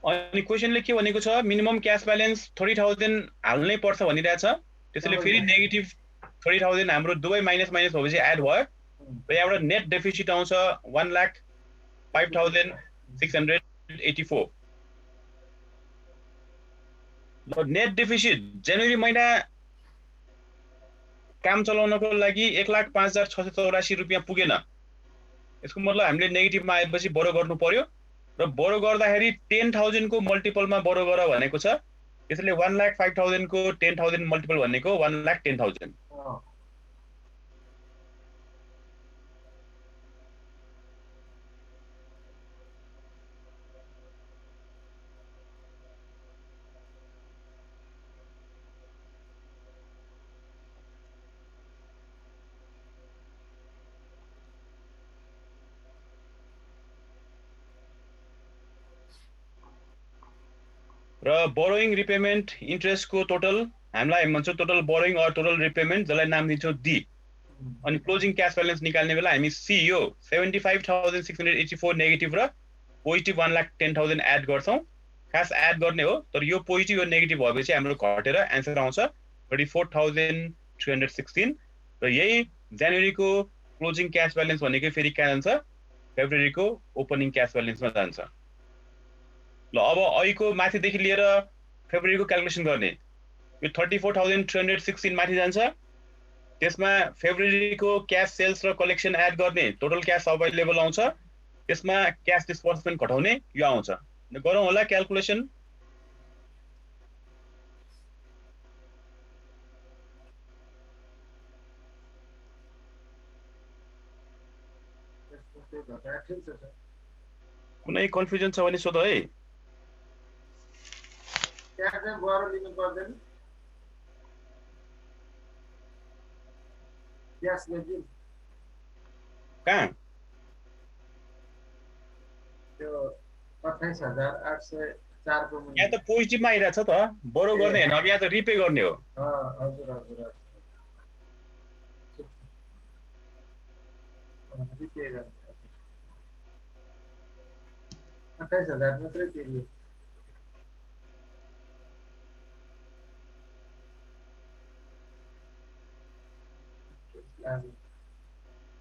S1: अनि क्वेशनले के भनेको छ, मिनिमम क्याश ब्यालेन्स 30,000 हाल्नै पर्छ भनिरहेछ। त्यसैले फेरि नेगेटिभ 30,000 हाम्रो दुवै माइनस माइनस भएपछि एड भयो। र यहाँबाट नेट डेफिसिट आउँछ 1,05,684। ल नेट डेफिसिट जनवरी महिना काम चलाउनको लागि 1,05,684 रुपियाँ पुगेन। यसको मतलब हामीले नेगेटिभमा आएपछि बरो गर्नु पर्यो। र बरो गर्दाखेरि 10,000 को मल्टिपलमा बरो गर भनेको छ। त्यसैले 1,05,000 को 10,000 मल्टिपल भनेको 1,10,000। र बोरोइङ रिपेमेन्ट इन्ट्रेस्टको टोटल हामीलाई भन्छौँ total borrowing or total repayment, जसलाई नाम दिन्छौँ डी। अनि क्लोजिङ क्यास ब्यालेन्स निकाल्ने बेला हामी सी यो 75,684 नेगेटिभ र पोजिटिभ 1,10,000 एड गर्छौँ। खास एड गर्ने हो, तर यो पोजिटिभ यो नेगेटिभ भएपछि हाम्रो घटेर एन्सर आउँछ 34,316। र यही जनवरीको क्लोजिङ क्यास ब्यालेन्स भनेको फेरि कहाँ जान्छ, फेब्रुअरीको ओपनिङ क्यास ब्यालेन्समा जान्छ। ल अब अहिलेको माथिदेखि लिएर फेब्रुअरीको क्यालकुलेसन गर्ने, यो 34,316 माथि जान्छ। त्यसमा फेब्रुअरीको क्यास सेल्स र कलेक्सन एड गर्ने, टोटल क्यास अभाइलेबल आउँछ। त्यसमा क्यास डिस्बर्समेन्ट घटाउने यो आउँछ। गरौँ होला क्यालकुलेसन। कुनै कन्फ्युजन छ भने सोध है।
S2: त्यहाँ चाहिँ गएर लिनु पर्दैन, क्यास लेखिन्
S1: कहाँ
S2: त्यो 28,804 को मुनि।
S1: यहाँ त पोजिटिभमा आइरहेछ त, बरो गर्ने होइन, अब यहाँ त रिपे गर्ने हो।
S2: हजुर हजुर रिपे गर्ने 28,000 मात्रै तिर्यो। लाग्यो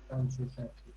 S2: 560।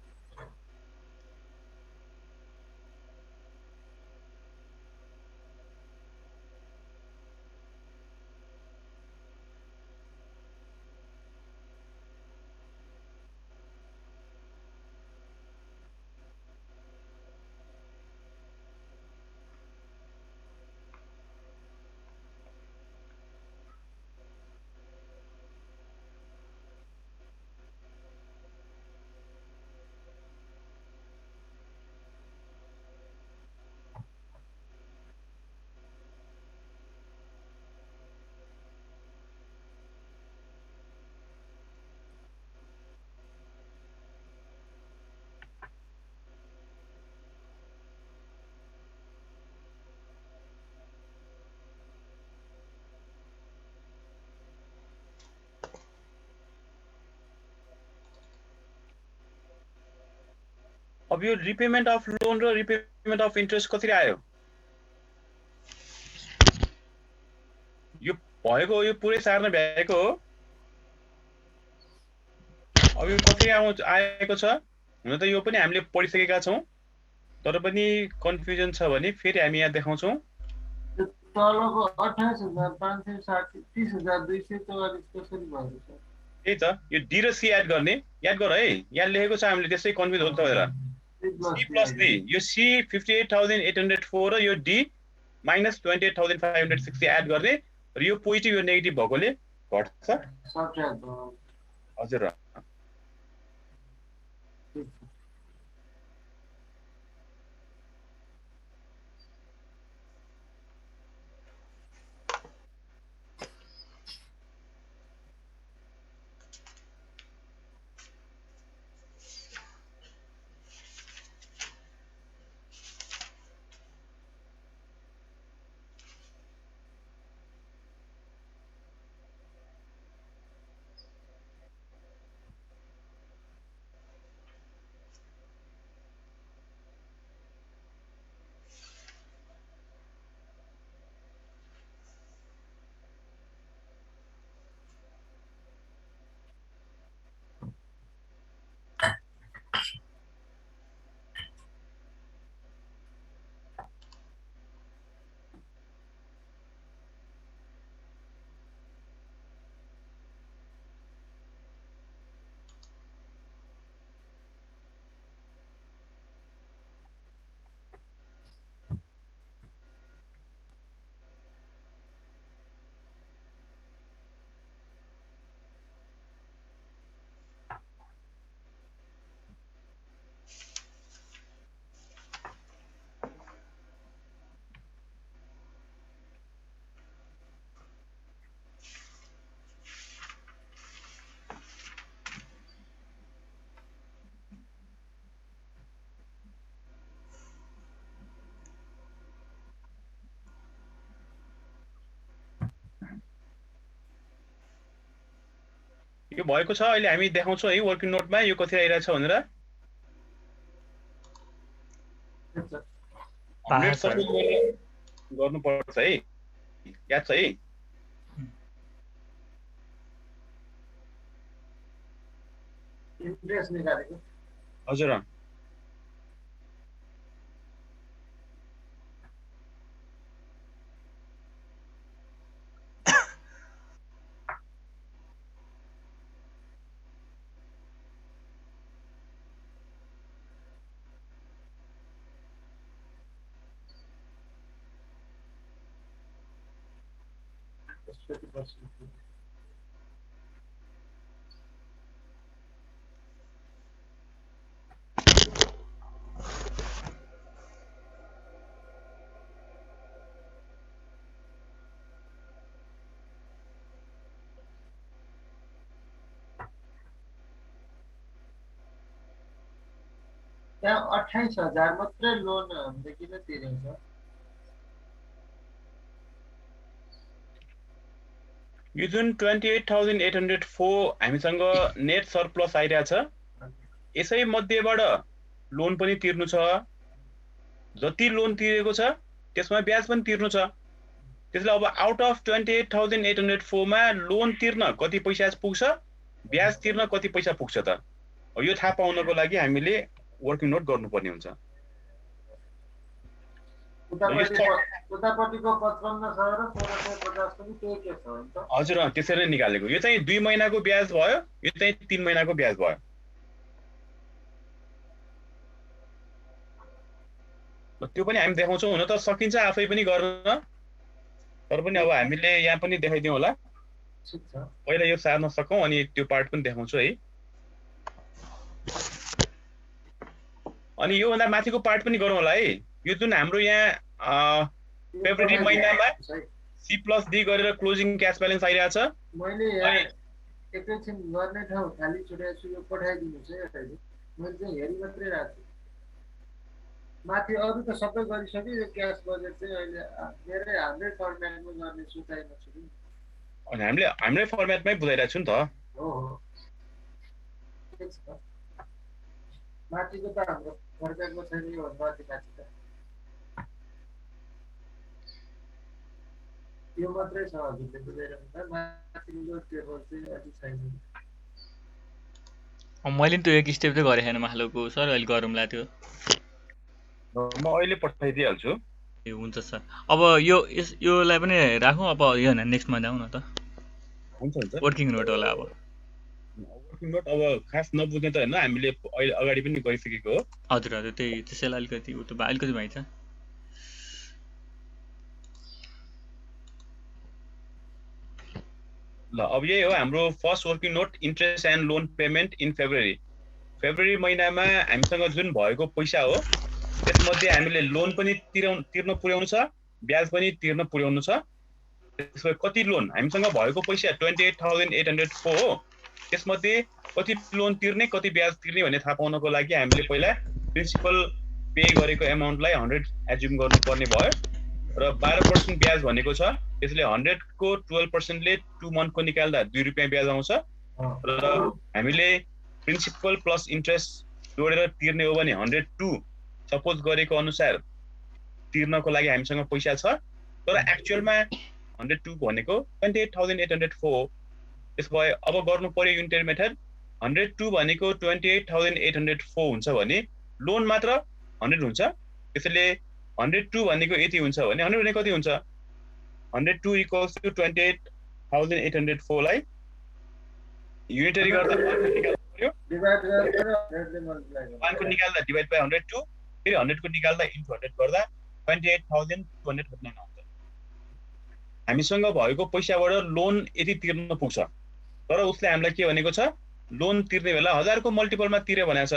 S1: अब यो रिपेमेन्ट अफ लोन र रिपेमेन्ट अफ इन्ट्रेस्ट कसरी आयो? यो भएको यो पुरै सार्न भ्याएको हो। अब यो कसरी आएको छ? हुन त यो पनि हामीले पढिसकेका छौँ, तर पनि कन्फ्युजन छ भने फेरि हामी यहाँ देखाउँछौँ।
S2: तलको 28,560 30,244 कसरी भयो सर?
S1: त्यही त, यो डी र सी एड गर्ने, याद गर है, यहाँ लेखेको छ हामीले, त्यसै कन्फ्युज हुन्छ भनेर। सी प्लस डी, यो सी 58,804 र यो डी माइनस 28,560 एड गर्ने, र यो पोजिटिभ यो नेगेटिभ भएकोले घट्छ। हजुर यो भएको छ अहिले हामी देखाउँछौँ है वर्किङ नोटमा यो कति आइरहेछ भनेर 100% गर्नुपर्छ है याद छ है
S2: इन्ट्रेस्ट निकालेको
S1: हजुर
S2: त्यहाँ 28,000 मात्रै लोन हामीले किन तिरेको छ
S1: यो जुन 28,804 हामीसँग नेट सरप्लस आइरहेछ यसै मध्येबाट लोन पनि तिर्नु छ जति लोन तिरेको छ त्यसमा ब्याज पनि तिर्नु छ त्यसले अब आउट अफ 28,804 मा लोन तिर्न कति पैसा पुग्छ ब्याज तिर्न कति पैसा पुग्छ त यो थाहा पाउनको लागि हामीले वर्किङ नोट गर्नुपर्ने हुन्छ
S2: उतापट्टिको 55,000 र 1650 पनि त्यही के छ हुन्छ
S1: हजुर त्यसरी नै निकालेको यो चाहिँ 2 महिनाको ब्याज भयो यो चाहिँ 3 महिनाको ब्याज भयो त्यो पनि हामी देखाउँछौँ हुन त सकिन्छ आफै पनि गर्न तर पनि अब हामीले यहाँ पनि देखाइदिउँ होला
S2: ठीक छ
S1: पहिला यो सार्न सकौँ अनि त्यो पार्ट पनि देखाउँछु है अनि यो भन्दा माथिको पार्ट पनि गरौँ होला है यो जुन हाम्रो यहाँ फेब्रुअरी महिनामा C+D गरेर क्लोजिङ क्याश ब्यालेन्स आइरहेछ
S2: मैले एकैछिन गर्ने ठाउँ खाली छुटेको छु यो पठाइदिनुहोस् है अहिले मैले चाहिँ हेरि मात्रै राख्छु माथि अरु त सबै गरिसक्यो यो क्याश बजेट चाहिँ अहिले मेरै हाम्रै फर्मेटमा गर्ने सोचाइमा छु कि
S1: अनि हामीले हाम्रै फर्मेटमै बुझाइरहेको छु नि त
S2: हो हो ठिक छ माथिको त हाम्रो फर्मेटमा छैन यो माथि माथि त यो मात्रै छ हजुरले बुझाइरहनु माथिको टेबल चाहिँ अलि छैन
S3: मैले नि त्यो एक स्टेप चाहिँ गरेँ छैन माथिल्लोको सर अहिले गरौँला त्यो
S1: म अहिले पठाइदिइहाल्छु
S3: ए हुन्छ सर अब योलाई पनि राखौँ अब यो होइन नेक्स्टमा जाउँ न त
S1: हुन्छ हुन्छ
S3: वर्किङ नोट होला अब
S1: वर्किङ नोट अब खास नबुझ्ने त होइन हामीले अहिले अगाडि पनि गरिसकेको हो
S3: हजुर हजुर त्यही त्यसैलाई अलिकति अलिकति भइन्छ
S1: ल अब यही हो हाम्रो first working note interest and loan payment in February महिनामा हामीसँग जुन भएको पैसा हो त्यसमध्ये हामीले लोन पनि तिर्न पुर्याउनु छ ब्याज पनि तिर्न पुर्याउनु छ त्यसपछि कति लोन हामीसँग भएको पैसा 28,804 हो त्यसमध्ये कति लोन तिर्ने कति ब्याज तिर्ने भन्ने थाहा पाउनको लागि हामीले पहिला प्रिन्सिपल पे गरेको एमाउन्टलाई 100 एज्युम गर्नुपर्ने भयो र 12% ब्याज भनेको छ त्यसले 100 को 12% ले 2 मन्थको निकाल्दा 2 रुपैयाँ ब्याज आउँछ र हामीले प्रिन्सिपल प्लस इन्ट्रेस्ट जोडेर तिर्ने हो भने 102 सपोज गरेको अनुसार तिर्नको लागि हामीसँग पैसा छ तर एक्चुअलमा 102 भनेको 28,804 त्यसपछि अब गर्नु पर्यो युनिटरी मेथड 102 भनेको 28,804 हुन्छ भने लोन मात्र 100 हुन्छ त्यसैले 102 भनेको यति हुन्छ भने 100 भनेको कति हुन्छ 102 इक्वल्स टु 28,804 लाई युनिटरी गर्दा
S2: डिभाइड गरेर 100 ले मल्टिप्लाई गर्नु
S1: 1 को निकाल्दा डिभाइड बाइ 102 फेरि 100 को निकाल्दा इन्टु 100 गर्दा 28,249 आउँछ हामीसँग भएको पैसाबाट लोन यति तिर्न पुग्छ तर उसले हामीलाई के भनेको छ लोन तिर्ने बेला 1000 को मल्टिपलमा तिरे भनेको छ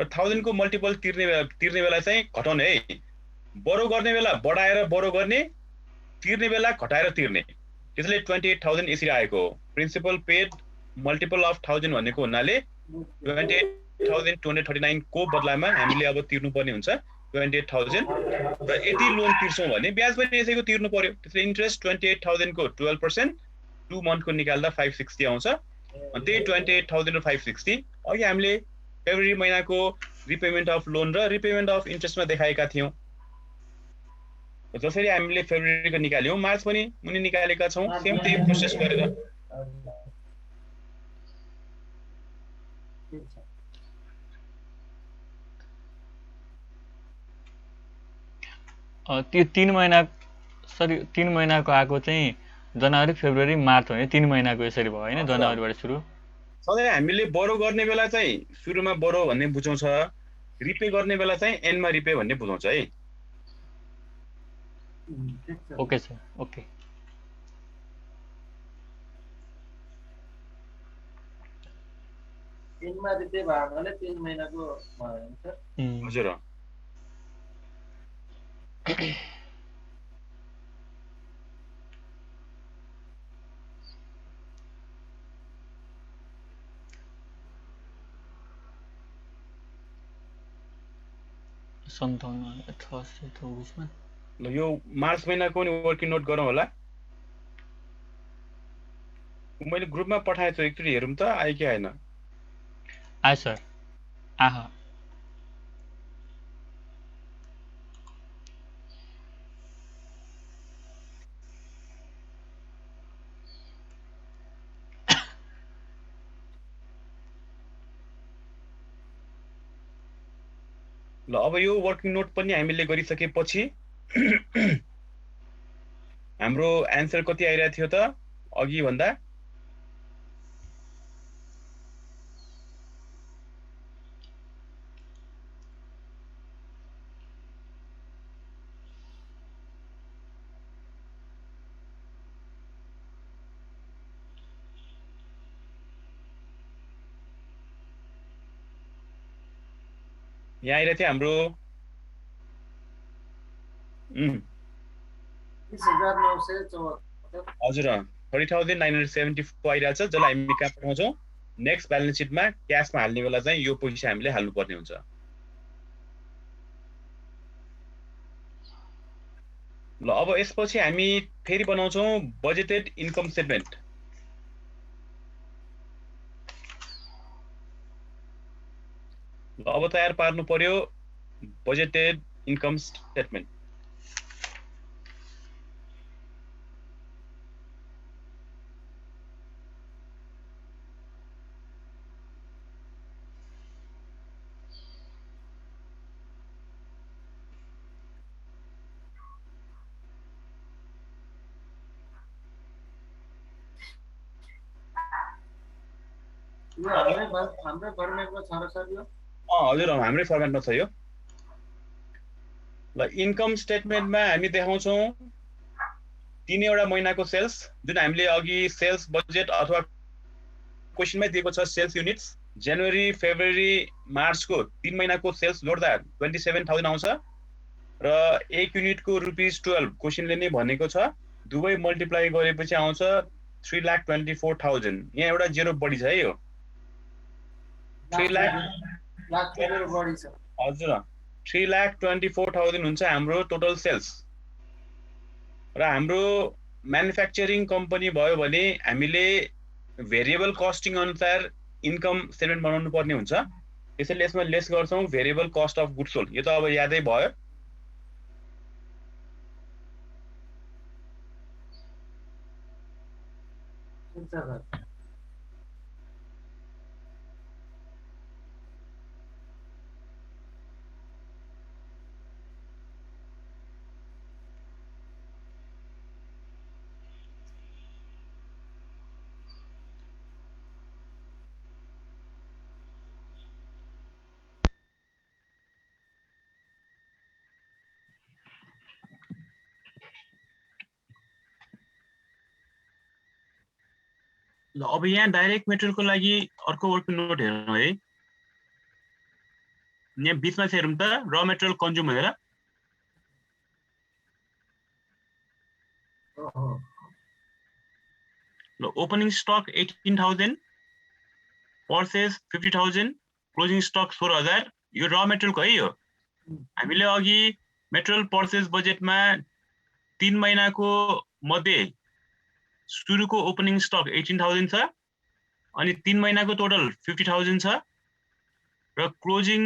S1: र 1000 को मल्टिपल तिर्ने बेला चाहिँ घटाउने है बरो गर्ने बेला बढाएर बरो गर्ने तिर्ने बेला घटाएर तिर्ने त्यसले 28,000 यसरी आएको हो प्रिन्सिपल पेड मल्टिपल अफ 1000 भनेको हुनाले 28,239 को बदलामा हामीले अब तिर्नुपर्ने हुन्छ 28,000 र यति लोन तिर्छौं भने ब्याज पनि यसैको तिर्नु पर्यो त्यसले इन्ट्रेस्ट 28,000 को 12% 2 मन्थको निकाल्दा 560 आउँछ अनि त्यही 28,560 अघि हामीले फेब्रुअरी महिनाको रिपेमेन्ट अफ लोन र रिपेमेन्ट अफ इन्ट्रेस्टमा देखाएका थियौँ। जसरी हामीले फेब्रुअरीको निकाल्यौँ मार्च पनि मुनि निकालेका छौँ, सेम त्यही प्रोसेस गरेर।
S3: त्यो 3 महिना सरी 3 महिनाको आएको चाहिँ जनवरी फेब्रुअरी मार्च हो नि, 3 महिनाको यसरी भयो हैन, जनवरीबाट सुरु।
S1: सधैँ हामीले बरो गर्ने बेला चाहिँ सुरुमा बरो भन्ने बुझाउँछ, रिपे गर्ने बेला चाहिँ एन्डमा रिपे भन्ने बुझाउँछ है।
S3: Okay sir, okay.
S2: एन्डमा रिपे भएकोले 3 महिनाको भयो नि सर।
S1: हजुर। ल यो मार्च महिनाको नि वर्किङ नोट गरौँ होला। मैले ग्रुपमा पठाएको छु, एकचोटि हेरौँ त आयो कि आएन।
S3: आयो सर, आहा।
S1: ल अब यो वर्किङ नोट पनि हामीले गरिसकेपछि हाम्रो एन्सर कति आइरहेको थियो त अघि भन्दा? यहाँ आइरहेको थियो हाम्रो
S2: 30,974।
S1: हजुर 30,974 आइरहेको छ, जसलाई हामी कहाँ पठाउँछौँ? नेक्स्ट ब्यालेन्स सिटमा क्यासमा हाल्ने बेला चाहिँ यो पैसा हामीले हाल्नुपर्ने हुन्छ। ल अब यसपछि हामी फेरि बनाउँछौँ बजेटेड इन्कम स्टेटमेन्ट। अब तयार पार्नु पर्यो बजेटेड इन्कम स्टेटमेन्ट।
S2: हाम्रो फर्मेटमा छ र सर यो?
S1: हजुर हाम्रै फर्मेटमा छ यो। ल इन्कम स्टेटमेन्टमा हामी देखाउँछौँ 3वटा महिनाको सेल्स, जुन हामीले अघि सेल्स बजेट अथवा क्वेसनमै दिएको छ सेल्स युनिट्स। जनवरी फेब्रुअरी मार्चको 3 महिनाको सेल्स जोड्दा 27,000 आउँछ र 1 युनिटको ₹12 क्वेसनले नै भनेको छ। दुवै मल्टिप्लाई गरेपछि आउँछ 3,24,000। यहाँ एउटा जेरो बढी छ है यो। 3,24,000 हुन्छ हाम्रो टोटल सेल्स। र हाम्रो म्यानुफ्याक्चरिङ कम्पनी भयो भने हामीले भेरिएबल कस्टिङ अनुसार इन्कम स्टेटमेन्ट बनाउनु पर्ने हुन्छ। त्यसैले यसमा लेस गर्छौँ variable cost of goods sold. यो त अब यादै भयो। ल अब यहाँ डाइरेक्ट मेटेरियलको लागि अर्को वर्किङ नोट हेरौँ है। यहाँ बिचमा चाहिँ हेरौँ त र मेटेरियल कन्ज्युम भनेर। ल opening stock 18,000, purchase 50,000, closing stock 16,000। यो र मेटेरियलको है। यो हामीले अघि मेटेरियल पर्चेस बजेटमा 3 महिनाको मध्ये सुरुको ओपनिङ स्टक 18,000 छ अनि 3 महिनाको टोटल 50,000 छ र क्लोजिङ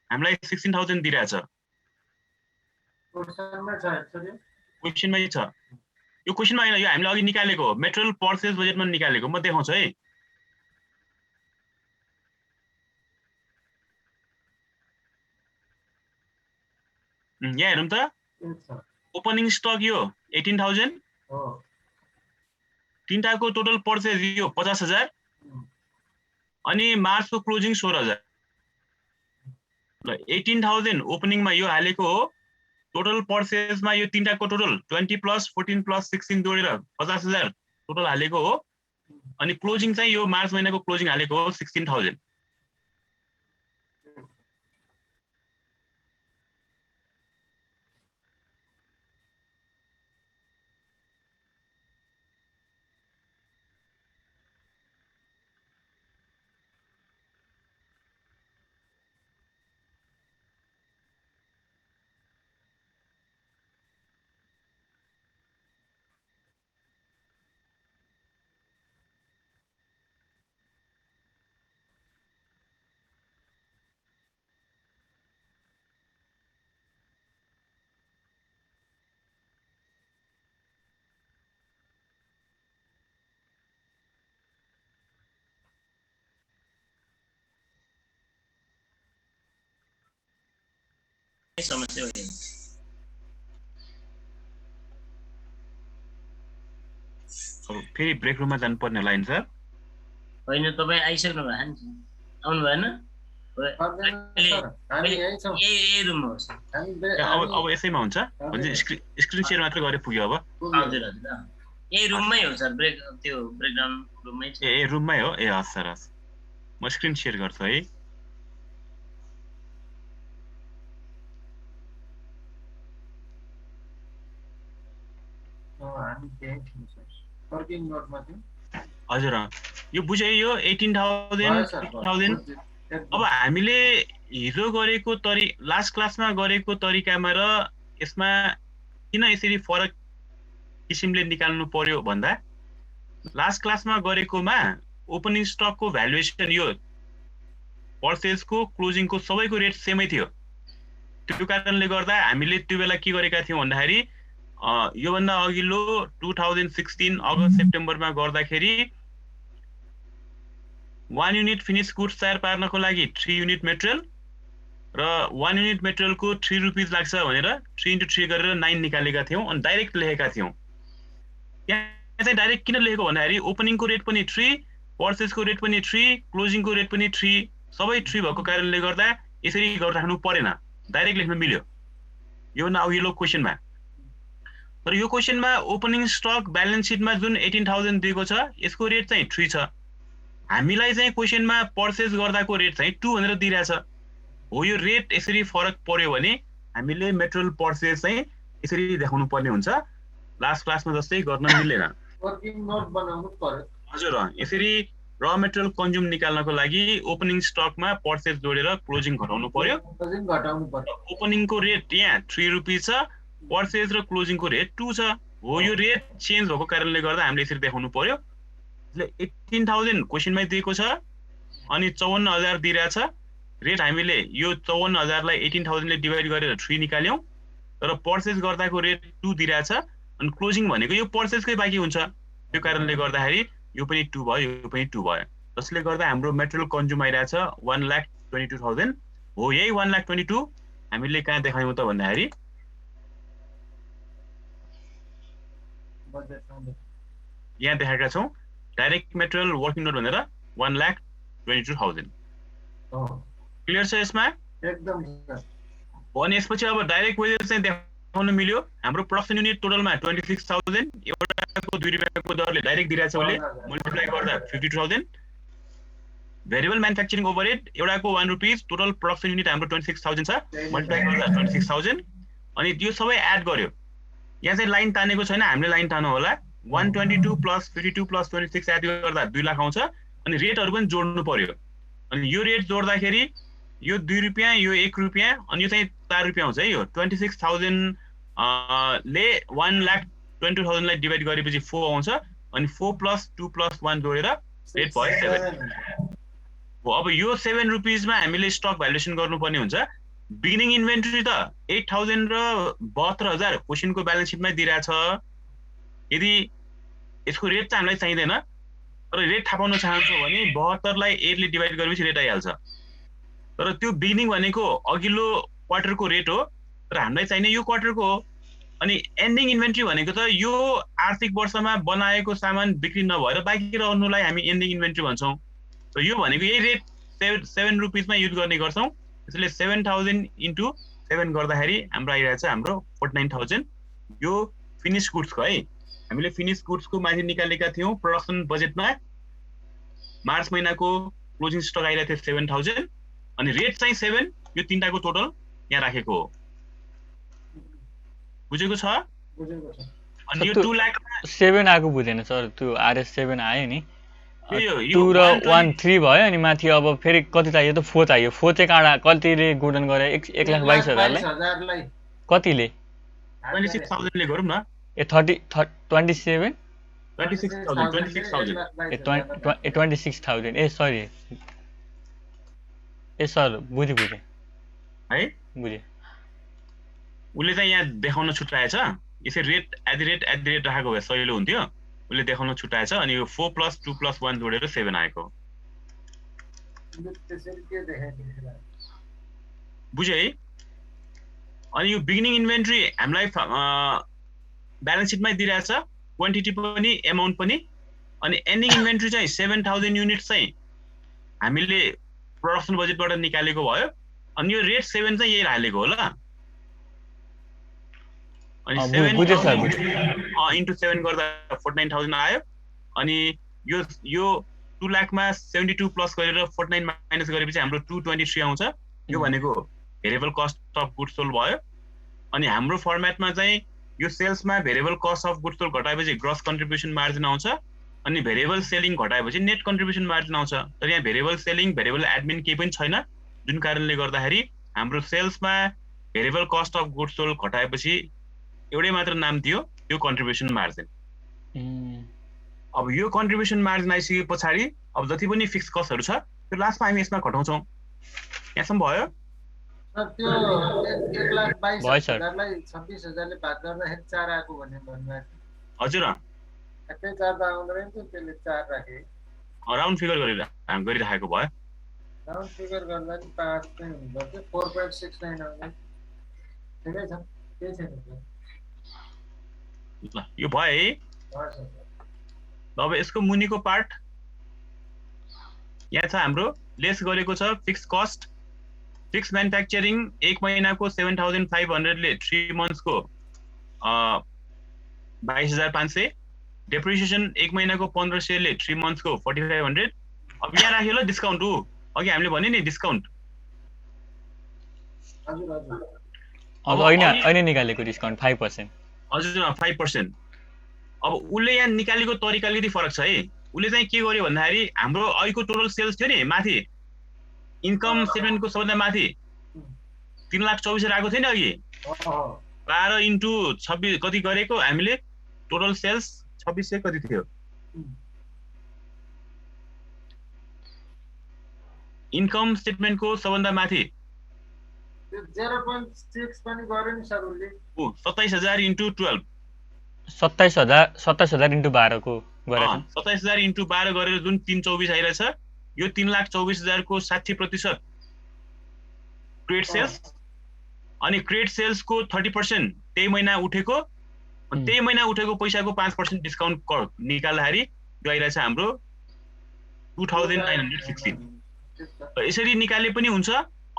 S1: हामीलाई 16,000 दिइरहेछ। क्वेसनमै छ यो क्वेसनमा हैन, यो हामीले अघि निकालेको हो, मेटेरियल पर्चेज बजेटमा निकालेको। म देखाउँछु है। यहाँ हेरौँ त, ओपनिङ स्टक यो 18,000, तीनटाको टोटल पर्चेज यो 50,000 अनि मार्चको क्लोजिङ 16,000। ल 18,000 ओपनिङमा यो हालेको हो, टोटल पर्चेजमा यो तीनटाको टोटल 20 प्लस 14 प्लस 16 जोडेर 50,000 टोटल हालेको हो। अनि क्लोजिङ चाहिँ यो मार्च महिनाको क्लोजिङ हालेको हो 16,000।
S4: समस्या होइन।
S1: अब फेरि ब्रेक रुममा जानुपर्ने होला नि सर।
S4: होइन, तपाईँ आइसक्नु भएको नि, आउनु भएन? यही रुममा होस्।
S1: अब यसैमा हुन्छ भने स्क्रिन शेयर मात्र गरे पुग्यो। अब
S4: हजुर हजुर, यही रुममै हो सर, त्यो ब्रेकडाउन रुममै छ।
S1: ए रुममै हो। ए हस् सर, हस्। म स्क्रिन शेयर गर्छु है। हजुर, यो बुझ्यो। यो 18,000 अब हामीले हिजो गरेको लास्ट क्लासमा गरेको तरिकामा र यसमा किन यसरी फरक किसिमले निकाल्नु पर्यो भन्दा, लास्ट क्लासमा गरेकोमा ओपनिङ स्टकको भ्यालुएसन यो पर्चेजको क्लोजिङको सबैको रेट सेमै थियो। त्यो कारणले गर्दा हामीले त्यो बेला के गरेका थियौँ भन्दाखेरि, योभन्दा अघिल्लो 2016 अगस्त सेप्टेम्बरमा गर्दाखेरि 1 युनिट फिनिश गुड्स तयार पार्नको लागि 3 युनिट मेटेरियल र 1 युनिट मेटेरियलको 3 रुपिज लाग्छ भनेर 3 × 3 गरेर 9 निकालेका थियौँ। अनि डाइरेक्ट लेखेका थियौँ। यहाँ चाहिँ डाइरेक्ट किन लेखेको भन्दाखेरि ओपनिङको रेट पनि 3, पर्चेजको रेट पनि 3, क्लोजिङको रेट पनि 3, सबै 3 भएको कारणले गर्दा यसरी गरिराख्नु परेन, डाइरेक्ट लेख्न मिल्यो योभन्दा अघिल्लो क्वेसनमा। तर यो क्वेसनमा ओपनिङ स्टक ब्यालेन्स सिटमा जुन 18,000 दिएको छ यसको रेट चाहिँ 3 छ। हामीलाई चाहिँ क्वेसनमा पर्चेज गर्दाको रेट चाहिँ 2 भनेर दिइरहेछ हो। यो रेट यसरी फरक पर्यो भने हामीले मेटेरियल पर्चेज चाहिँ यसरी देखाउनु पर्ने हुन्छ। लास्ट क्लासमा जस्तै गर्न मिलेन।
S2: वर्किङ नोट बनाउनु पर्यो।
S1: हजुर, यसरी र मेटेरियल कन्ज्युम निकाल्नको लागि ओपनिङ स्टकमा पर्चेज जोडेर क्लोजिङ घटाउनु पर्यो। ओपनिङको रेट यहाँ 3 रुपिज छ, पर्चेज र क्लोजिङको रेट 2 छ हो। यो रेट चेन्ज भएको कारणले गर्दा हामीले यसरी देखाउनु पर्यो। 18,000 क्वेसनमै दिएको छ अनि 54,000 दिइरहेछ। रेट हामीले यो 54,000लाई 18,000 ले डिभाइड गरेर 3 निकाल्यौँ। तर पर्चेज गर्दाको रेट 2 दिइरहेछ अनि क्लोजिङ भनेको यो पर्चेजकै बाँकी हुन्छ। त्यो कारणले गर्दाखेरि यो पनि 2 भयो, यो पनि 2 भयो। जसले गर्दा हाम्रो मेटेरियल कन्ज्युम आइरहेछ 1,22,000 हो। यही 1,22,000 हामीले कहाँ देखायौँ त भन्दाखेरि यहाँ देखाएका छौँ। डाइरेक्ट मेटेरियल वर्किङ नोट भनेर 1,22,000। क्लियर छ यसमा?
S2: एकदम।
S1: अनि यसपछि अब डाइरेक्ट वेजेस चाहिँ देखाउन मिल्यो। हाम्रो प्रोडक्सन युनिट टोटलमा 26,000, एउटाको 2 रुपियाँको दरले डाइरेक्ट दिइरहेछ उसले, मल्टिप्लाई गर्दा 52,000। भेरिएबल म्यानुफ्याक्चरिङ ओभरहेड एउटाको 1 रुपिज, टोटल प्रोडक्सन युनिट हाम्रो 26,000 छ, मल्टिप्लाई गर्दा 26,000। अनि यो सबै एड गर्यो। यहाँ चाहिँ लाइन तानेको छैन, हामीले लाइन तान्नु होला। 122 प्लस 52 प्लस 26 एड गर्दा 2 लाख आउँछ। अनि रेटहरू पनि जोड्नु पर्यो। अनि यो रेट जोड्दाखेरि यो 2 रुपियाँ, यो 1 रुपियाँ, अनि यो चाहिँ 4 रुपियाँ आउँछ है। यो 26,000 ले 1,22,000 लाई डिभाइड गरेपछि 4 आउँछ। अनि 4 प्लस 2 प्लस 1 जोडेर रेट भयो 7 हो। अब यो 7 रुपीजमा हामीले स्टक भ्यालुएसन गर्नुपर्ने हुन्छ। बिगिनिङ इन्भेन्ट्री त 8000 र 72000 क्वेसनको ब्यालेन्स सिटमै दिइरहेछ। यदि यसको रेट चाहिँ हामीलाई चाहिँदैन, तर रेट थाहा पाउन चाहन्छौँ भने 72 लाई 8 ले डिभाइड गरेपछि रेट आइहाल्छ। तर त्यो बिगिनिङ भनेको अघिल्लो क्वार्टरको रेट हो, तर हामीलाई चाहिने यो क्वार्टरको हो। अनि एन्डिङ इन्भेन्ट्री भनेको त यो आर्थिक वर्षमा बनाएको सामान बिक्री नभएर बाँकी रहनुलाई हामी एन्डिङ इन्भेन्ट्री भन्छौँ। र यो भनेको यही रेट 7 रुपीजमा युज गर्ने गर्छौँ। त्यसैले 7000 इन्टु 7 गर्दाखेरि हाम्रो आइरहेछ हाम्रो 49000। यो फिनिश गुड्सको है। हामीले फिनिश गुड्सको माथि निकालेका थियौँ प्रोडक्सन बजेटमा। मार्च महिनाको क्लोजिङ स्टक आइरहेको थियो 7000 अनि रेट चाहिँ 7। यो तीनटाको टोटल यहाँ राखेको हो। बुझेको छ? अनि यो 2 लाख
S3: 7 आएको बुझेन सर। त्यो RS 7 आयो नि,
S1: यो
S3: 2 र 1 3 भयो। अनि माथि अब फेरि कति चाहियो त? 4 चाहियो। 4 चाहिँ कहाँ कतिले गोल्डन गरे? 1,22,000 लाई कतिले?
S1: 26000 ले गरौँ न।
S3: ए 27
S1: 26000
S3: ए 26000 ए सरी ए सर बुझेँ
S1: है।
S3: बुझेँ।
S1: उसले चाहिँ यहाँ देखाउन छुट्याएछ। यसरी रेट एट द रेट राखेको भए सजिलो हुन्थ्यो। उसले देखाउन छुट्याएछ। अनि यो 4 + 2 + 1 जोडेर 7 आएको। बुझ्यो है? अनि यो बिगिनिङ इन्भेन्ट्री हामीलाई ब्यालेन्स सिटमै दिइरहेछ, क्वान्टिटी पनि एमाउन्ट पनि। अनि एन्डिङ इन्भेन्ट्री चाहिँ 7000 युनिट चाहिँ हामीले प्रोडक्सन बजेटबाट निकालेको भयो। अनि यो रेट 7 चाहिँ यही हालेको हो ल। अनि 7 इन्टु 7 गर्दा 49000 आयो। अनि यो 2 लाखमा 72 प्लस गरेर 49 माइनस गरेपछि हाम्रो 223 आउँछ। यो भनेको variable cost of goods sold भयो। अनि हाम्रो फर्मेटमा चाहिँ यो सेल्समा variable cost of goods sold घटाएपछि ग्रस कन्ट्रिब्युसन मार्जिन आउँछ। अनि भेरिएबल सेलिङ घटाएपछि नेट कन्ट्रिब्युसन मार्जिन आउँछ। तर यहाँ भेरिएबल सेलिङ भेरिएबल एडमिन केही पनि छैन, जुन कारणले गर्दाखेरि हाम्रो सेल्समा variable cost of goods sold घटाएपछि एउटै मात्र नाम दियो, यो कन्ट्रिब्युसन मार्जिन। अब यो कन्ट्रिब्युसन मार्जिन आइसके पछाडि अब जति पनि फिक्स कस्टहरू छ त्यो लास्टमा हामी यसमा घटाउँछौँ। यहाँसम्म भयो?
S2: त्यो 1,22,000 लाई 26,000 ले भाग गर्दाखेरि 4 आएको भन्नुभएको।
S1: हजुर
S2: एकै 4 त आउँदैन नि, त्यसले 4 राखे।
S1: राउन्ड फिगर गरिराखेको भयो।
S2: राउन्ड फिगर गर्दा नि 5 चाहिँ हुनुपर्छ। 4.69 आउँदैन। ठिकै छ, केही छैन।
S1: ल यो भयो है। अब यसको मुनिको पार्ट यहाँ छ हाम्रो। लेस गरेको छ फिक्स कस्ट। फिक्स म्यानुफ्याक्चरिङ 1 महिनाको 7500 ले 3 मन्थ्सको 22500। डेप्रिसिएसन 1 महिनाको 1500 ले 3 मन्थ्सको 4500। अब यहाँ राख्यो ल डिस्काउन्ट। अघि हामीले भने नि डिस्काउन्ट।
S3: अब अहिले निकालेको डिस्काउन्ट 5%।
S1: हजुर 5%। अब उसले यहाँ निकालेको तरिका अलिकति फरक छ है। उसले चाहिँ के गर्यो भन्दाखेरि हाम्रो अहिलेको टोटल सेल्स थियो नि माथि इन्कम स्टेटमेन्टको सबैभन्दा माथि 3,24,000 आएको थियो नि अघि। 12 इन्टु 26 कति गरेको हामीले टोटल सेल्स 2600 कति थियो। इन्कम स्टेटमेन्टको सबैभन्दा माथि
S2: 0.6 पनि गर्यो नि सर उसले।
S1: 27000 इन्टु 12
S3: 27,000 इन्टु 12 को गरेर
S1: 27,000 इन्टु 12 गरेर जुन 324 आइरहेछ यो 3,24,000 को 60% क्रेडिट सेल्स। अनि क्रेडिट सेल्स को 30% त्यही महिना उठेको। त्यही महिना उठेको पैसाको 5% डिस्काउन्ट निकाल्दाखेरि यो आइरहेछ हाम्रो 2916। यसरी निकाले पनि हुन्छ,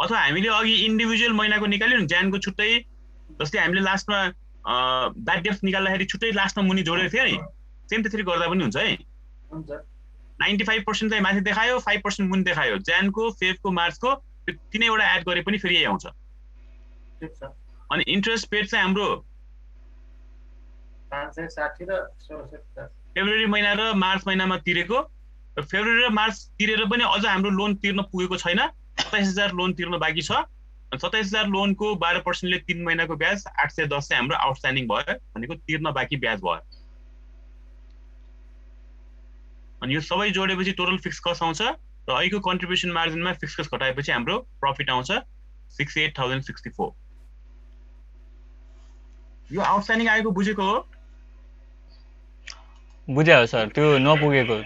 S1: अथवा हामीले अघि इन्डिभिजुअल महिनाको निकाल्यो नि ज्यानको छुट्टै। जस्तै हामीले लास्टमा ब्याड डेट्स निकाल्दाखेरि छुट्टै लास्टमा मुनि जोडेको थियो नि, सेम त्यसरी गर्दा पनि हुन्छ है। 95% चाहिँ माथि देखायो, 5% मुनि देखायो। ज्यानको, फेब्रुअरीको, मार्चको त्यो तीनैवटा एड गरे पनि फेरि यही आउँछ। अनि इन्ट्रेस्ट पेड चाहिँ हाम्रो
S2: 560 र 1650
S1: फेब्रुअरी महिना र मार्च महिनामा तिरेको। फेब्रुअरी र मार्च तिरेर पनि अझ हाम्रो लोन तिर्न पुगेको छैन। 27,000 लोन तिर्न बाँकी छ। 27,000 लोनको 12% ले 3 महिनाको ब्याज 810 चाहिँ हाम्रो आउटस्ट्यान्डिङ भयो, भनेको तिर्न बाँकी ब्याज भयो। अनि यो सबै जोडेपछि टोटल फिक्स कस्ट आउँछ र अहिलेको कन्ट्रिब्युसन मार्जिनमा फिक्स कस्ट घटाएपछि हाम्रो प्रफिट आउँछ 68,064। यो आउटस्ट्यान्डिङ आएको बुझेको हो?
S3: बुझ्या हो सर, त्यो नपुगेको।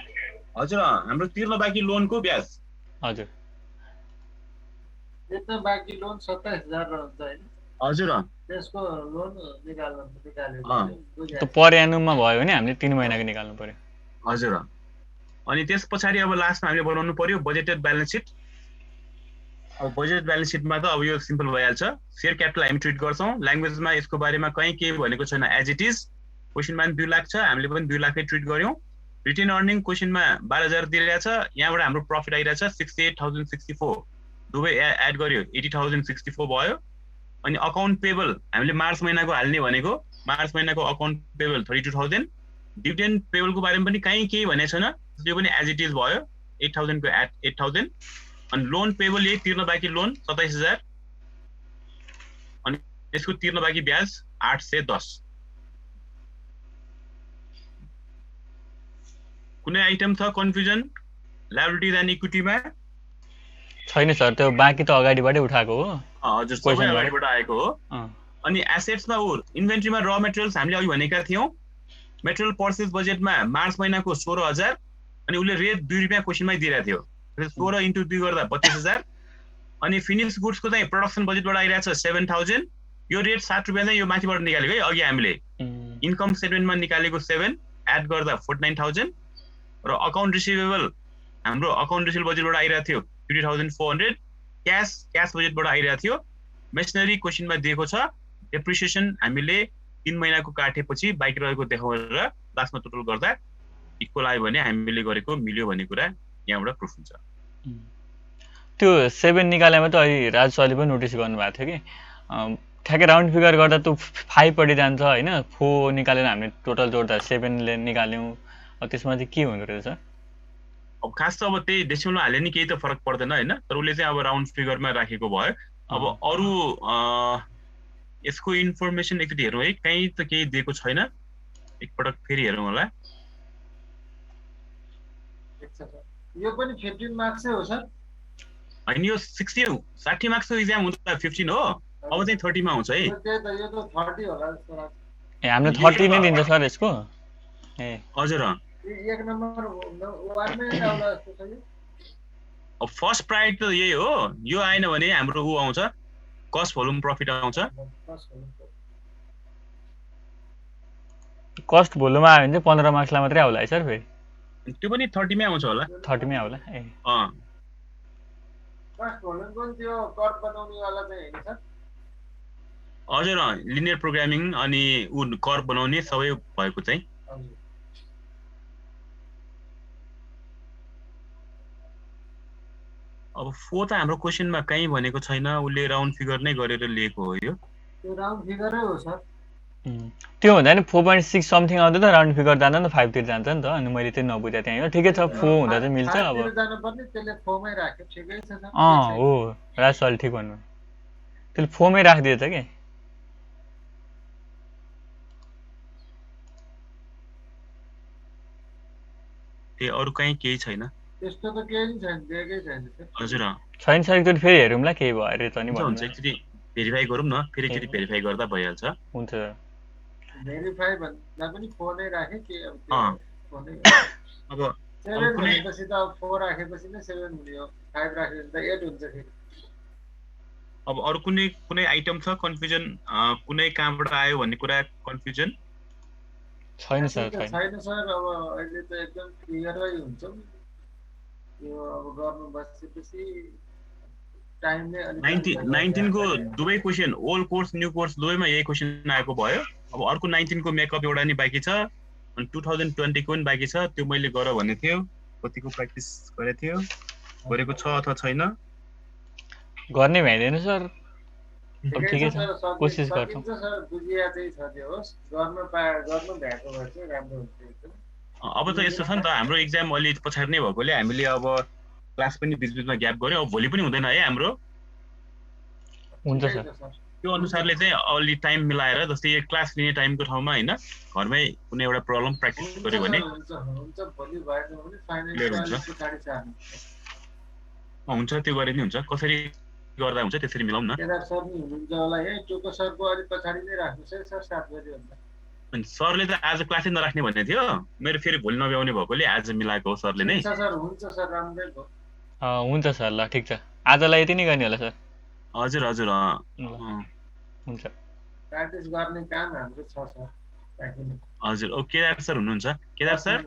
S1: हजुर हाम्रो तिर्न बाँकी लोनको ब्याज।
S3: हजुर
S2: तिर्न बाँकी लोन 27,000 रहन्छ हैन?
S1: हजुर
S2: त्यसको लोन निकाल्यो
S3: त्यो पर एनुममा भयो भने हामीले 3 महिनाको निकाल्नु पर्यो।
S1: हजुर अनि त्यस पछाडि अब लास्टमा हामीले बनाउनु पर्यो बजेटेड ब्यालेन्स सिट। अब बजेट ब्यालेन्स सिटमा त अब यो सिम्पल भइहाल्छ। शेयर क्यापिटल हामी ट्रिट गर्छौँ, ल्याङ्ग्वेजमा यसको बारेमा कहीँ केही भनेको छैन, एज इट इज। क्वेसनमा 2 लाख छ, हामीले पनि 2 लाखै ट्रिट गर्यौँ। रिटेन अर्निङ क्वेसनमा 12,000 दिइरहेछ, यहाँबाट हाम्रो प्रफिट आइरहेछ 68,064, दुवै एड गर्यो 80,064 भयो। अनि अकाउन्ट पेबल हामीले मार्च महिनाको हाल्ने भनेको, मार्च महिनाको अकाउन्ट पेबल 32,000। डिभिडेन्ड पेबलको बारेमा पनि कहीँ केही भनेको छैन, त्यो पनि एज इट इज भयो 8,000 को एट 8,000। अनि लोन पेबल यही तिर्न बाँकी लोन 27,000 अनि यसको तिर्न बाँकी ब्याज 810। कुनै आइटम छ कन्फ्युजन लायबिलिटिज एन्ड इक्विटीमा?
S3: छैन सर, त्यो बाँकी त अगाडिबाटै उठाएको हो।
S1: हजुर सबै अगाडिबाट आएको हो। अनि एसेट्समा इन्भेन्ट्रीमा र मेटेरियल्स हामीले अघि भनेका थियौँ। मेटेरियल पर्चेज बजेटमा मार्च महिनाको 16,000 अनि उसले रेट 2 रुपियाँ क्वेसनमै दिइरहेको थियो, 16 × 2 गर्दा 32,000। अनि फिनिस गुड्सको चाहिँ प्रोडक्सन बजेटबाट आइरहेछ 7,000। यो रेट 7 रुपियाँ चाहिँ यो माथिबाट निकालेको है, अघि हामीले इन्कम स्टेटमेन्टमा निकालेको 7 एड गर्दा 49,000। र अकाउन्ट रिसिभेबल हाम्रो अकाउन्ट रिसिभेबल बजेटबाट आइरहेको थियो 50,400। क्यास बजेटबाट आइरहेको थियो। मेसिनरी क्वेसनमा दिएको छ, डेप्रिसिएसन हामीले 3 महिनाको काटेपछि बाइक रहेको देखाएर लास्टमा टोटल गर्दा इक्वल आयो भने हामीले गरेको मिल्यो भन्ने कुरा यहाँबाट प्रुफ हुन्छ।
S3: त्यो 7 निकालेमा त अहिले राज सरले पनि नोटिस गर्नुभएको थियो कि ठ्याक्कै राउन्ड फिगर गर्दा त्यो 5 पट्टि जान्छ होइन। 4 निकालेर हामीले टोटल जोड्दा 7ले निकाल्यौँ, त्यसमा चाहिँ के हुँदो रहेछ?
S1: अब खास त अब त्यही डेसिमलमा हाले नि केही त फरक पर्दैन होइन, तर उसले चाहिँ अब राउन्ड फिगरमा राखेको भयो। अब अरू यसको इन्फर्मेसन एकचोटि हेरौँ है, कहीँ त केही दिएको छैन, एकपटक फेरि हेरौँ होला।
S2: यो पनि 15 मार्क्सै हो सर?
S1: होइन, यो 60 मार्क्सको इक्जाम हुन्छ, 15 हो, अब चाहिँ 30 मा आउँछ है।
S2: त्यही त, यो त 30 होला जस्तो लाग्छ।
S3: ए हामीले 30 नै दिन्छ सर यसको? ए
S1: हजुर,
S2: एक नम्बर वानमै आउला जस्तो छ यो।
S1: अब फर्स्ट प्रायोरिटी त यही हो, यो आएन भने हाम्रो ऊ आउँछ कस्ट भोल्युम प्रफिट आउँछ।
S3: कस्ट भोल्युम आयो भने चाहिँ 15 मार्क्सलाई मात्रै आउला है सर? फेरि
S1: त्यो पनि 30 मै आउँछ होला।
S3: 30 मै आउला। ए
S2: कस्ट भोल्युमको त्यो कर्व बनाउने वाला चाहिँ हैन सर?
S1: हजुर, लिनियर प्रोग्रामिङ अनि उ कर्व बनाउने सबै भएको चाहिँ। अब 4 त हाम्रो क्वेसनमा कहीँ भनेको छैन, उसले राउन्ड फिगर नै गरेर लिएको हो। यो
S2: त्यो राउन्ड फिगरै हो सर।
S3: त्यो हुँदा नि 4.6 समथिङ आउँदा त राउन्ड फिगर जान्छ नि त 5 तिर जान्छ नि त। अनि मैले त्यो नबुझे त्यहाँ। ठिकै छ, 4 हुँदा चाहिँ मिल्छ। अब
S2: जानुपर्ने त्यसले 4 मै राख्यो, ठिकै छ सर।
S3: हो, राज सरले ठिक भन्नु, त्यसले 4 मै राखिदिएछ के।
S1: त्यो अरू कहीँ केही छैन
S2: त्यस्तो त केही छैन, दिएकै छैन सर।
S1: हजुर
S3: छैन सर, एकचोटि फेरि हेरौँला केही भयो अरे त नि भन्नु।
S1: हुन्छ, एकचोटि भेरिफाई गरौँ न, फेरि एकचोटि भेरिफाई गर्दा भइहाल्छ।
S3: हुन्छ,
S2: भेरिफाई भन्दा पनि 4 नै राखे के। अब 7 भनेपछि त 4 राखेपछि नै 7 हुने हो, 5 राखेपछि त 8 हुन्छ फेरि।
S1: अब अरू कुनै आइटम छ कन्फ्युजन, कुनै कहाँबाट आयो भन्ने कुरा कन्फ्युजन?
S3: छैन सर,
S2: छैन सर। अब अहिले त एकदम क्लियरै हुन्छ यो। अब गर्नु बसेपछि टाइमले
S1: 19 को दुवै question, old course new course दुवैमा यही क्वेसन आएको भयो। अब अर्को 19 को मेकअप एउटा नि बाँकी छ, अनि 2020 को पनि बाँकी छ। त्यो मैले गर भन्ने थियो, कतिको प्र्याक्टिस गरेको थियो, गरेको छ अथवा छैन
S3: गर्ने भ्याइदैन सर। ठिकै छ, कोसिस गर्छौँ
S2: सर। बुझिया चाहिँ छ त्यो होस्, गर्न भ्याएको भए चाहिँ राम्रो हुन्थ्यो।
S1: अब त यस्तो छ नि त, हाम्रो इक्जाम अलि पछाडि नै भएकोले हामीले अब क्लास पनि बिचबिचमा ग्याप गर्यौँ। अब भोलि पनि हुँदैन है हाम्रो?
S3: हुन्छ सर।
S1: त्यो अनुसारले चाहिँ अलि टाइम मिलाएर जस्तै क्लास लिने टाइमको ठाउँमा होइन घरमै कुनै एउटा प्रब्लम प्र्याक्टिस गर्यो भने
S2: हुन्छ भोलि भएन भने
S1: Clear हुन्छ।
S2: फाइनल पछाडि सार्नु
S1: हुन्छ त्यो गरे नि हुन्छ कसरी गर्दा हुन्छ त्यसरी मिलाउँ न
S2: केदार सर नि हुनुहुन्छ होला है टोको सरको अलि पछाडि नै राख्नुहोस् है सर 7 बजे हुन्छ
S1: अनि सरले त आज क्लासै नराख्ने भन्ने थियो मेरो फेरि भोलि नभ्याउने भएकोले आज मिलाएको हो सरले नै
S2: हुन्छ सर राम्रै भयो
S3: हुन्छ सर ल ठिक छ आजलाई यति नै गर्ने होला सर
S1: हजुर हजुर
S3: ल हुन्छ
S2: प्र्याक्टिस गर्ने काम हाम्रो छ सर राखिदिनु
S1: हजुर ओ केदार सर हुनुहुन्छ केदार सर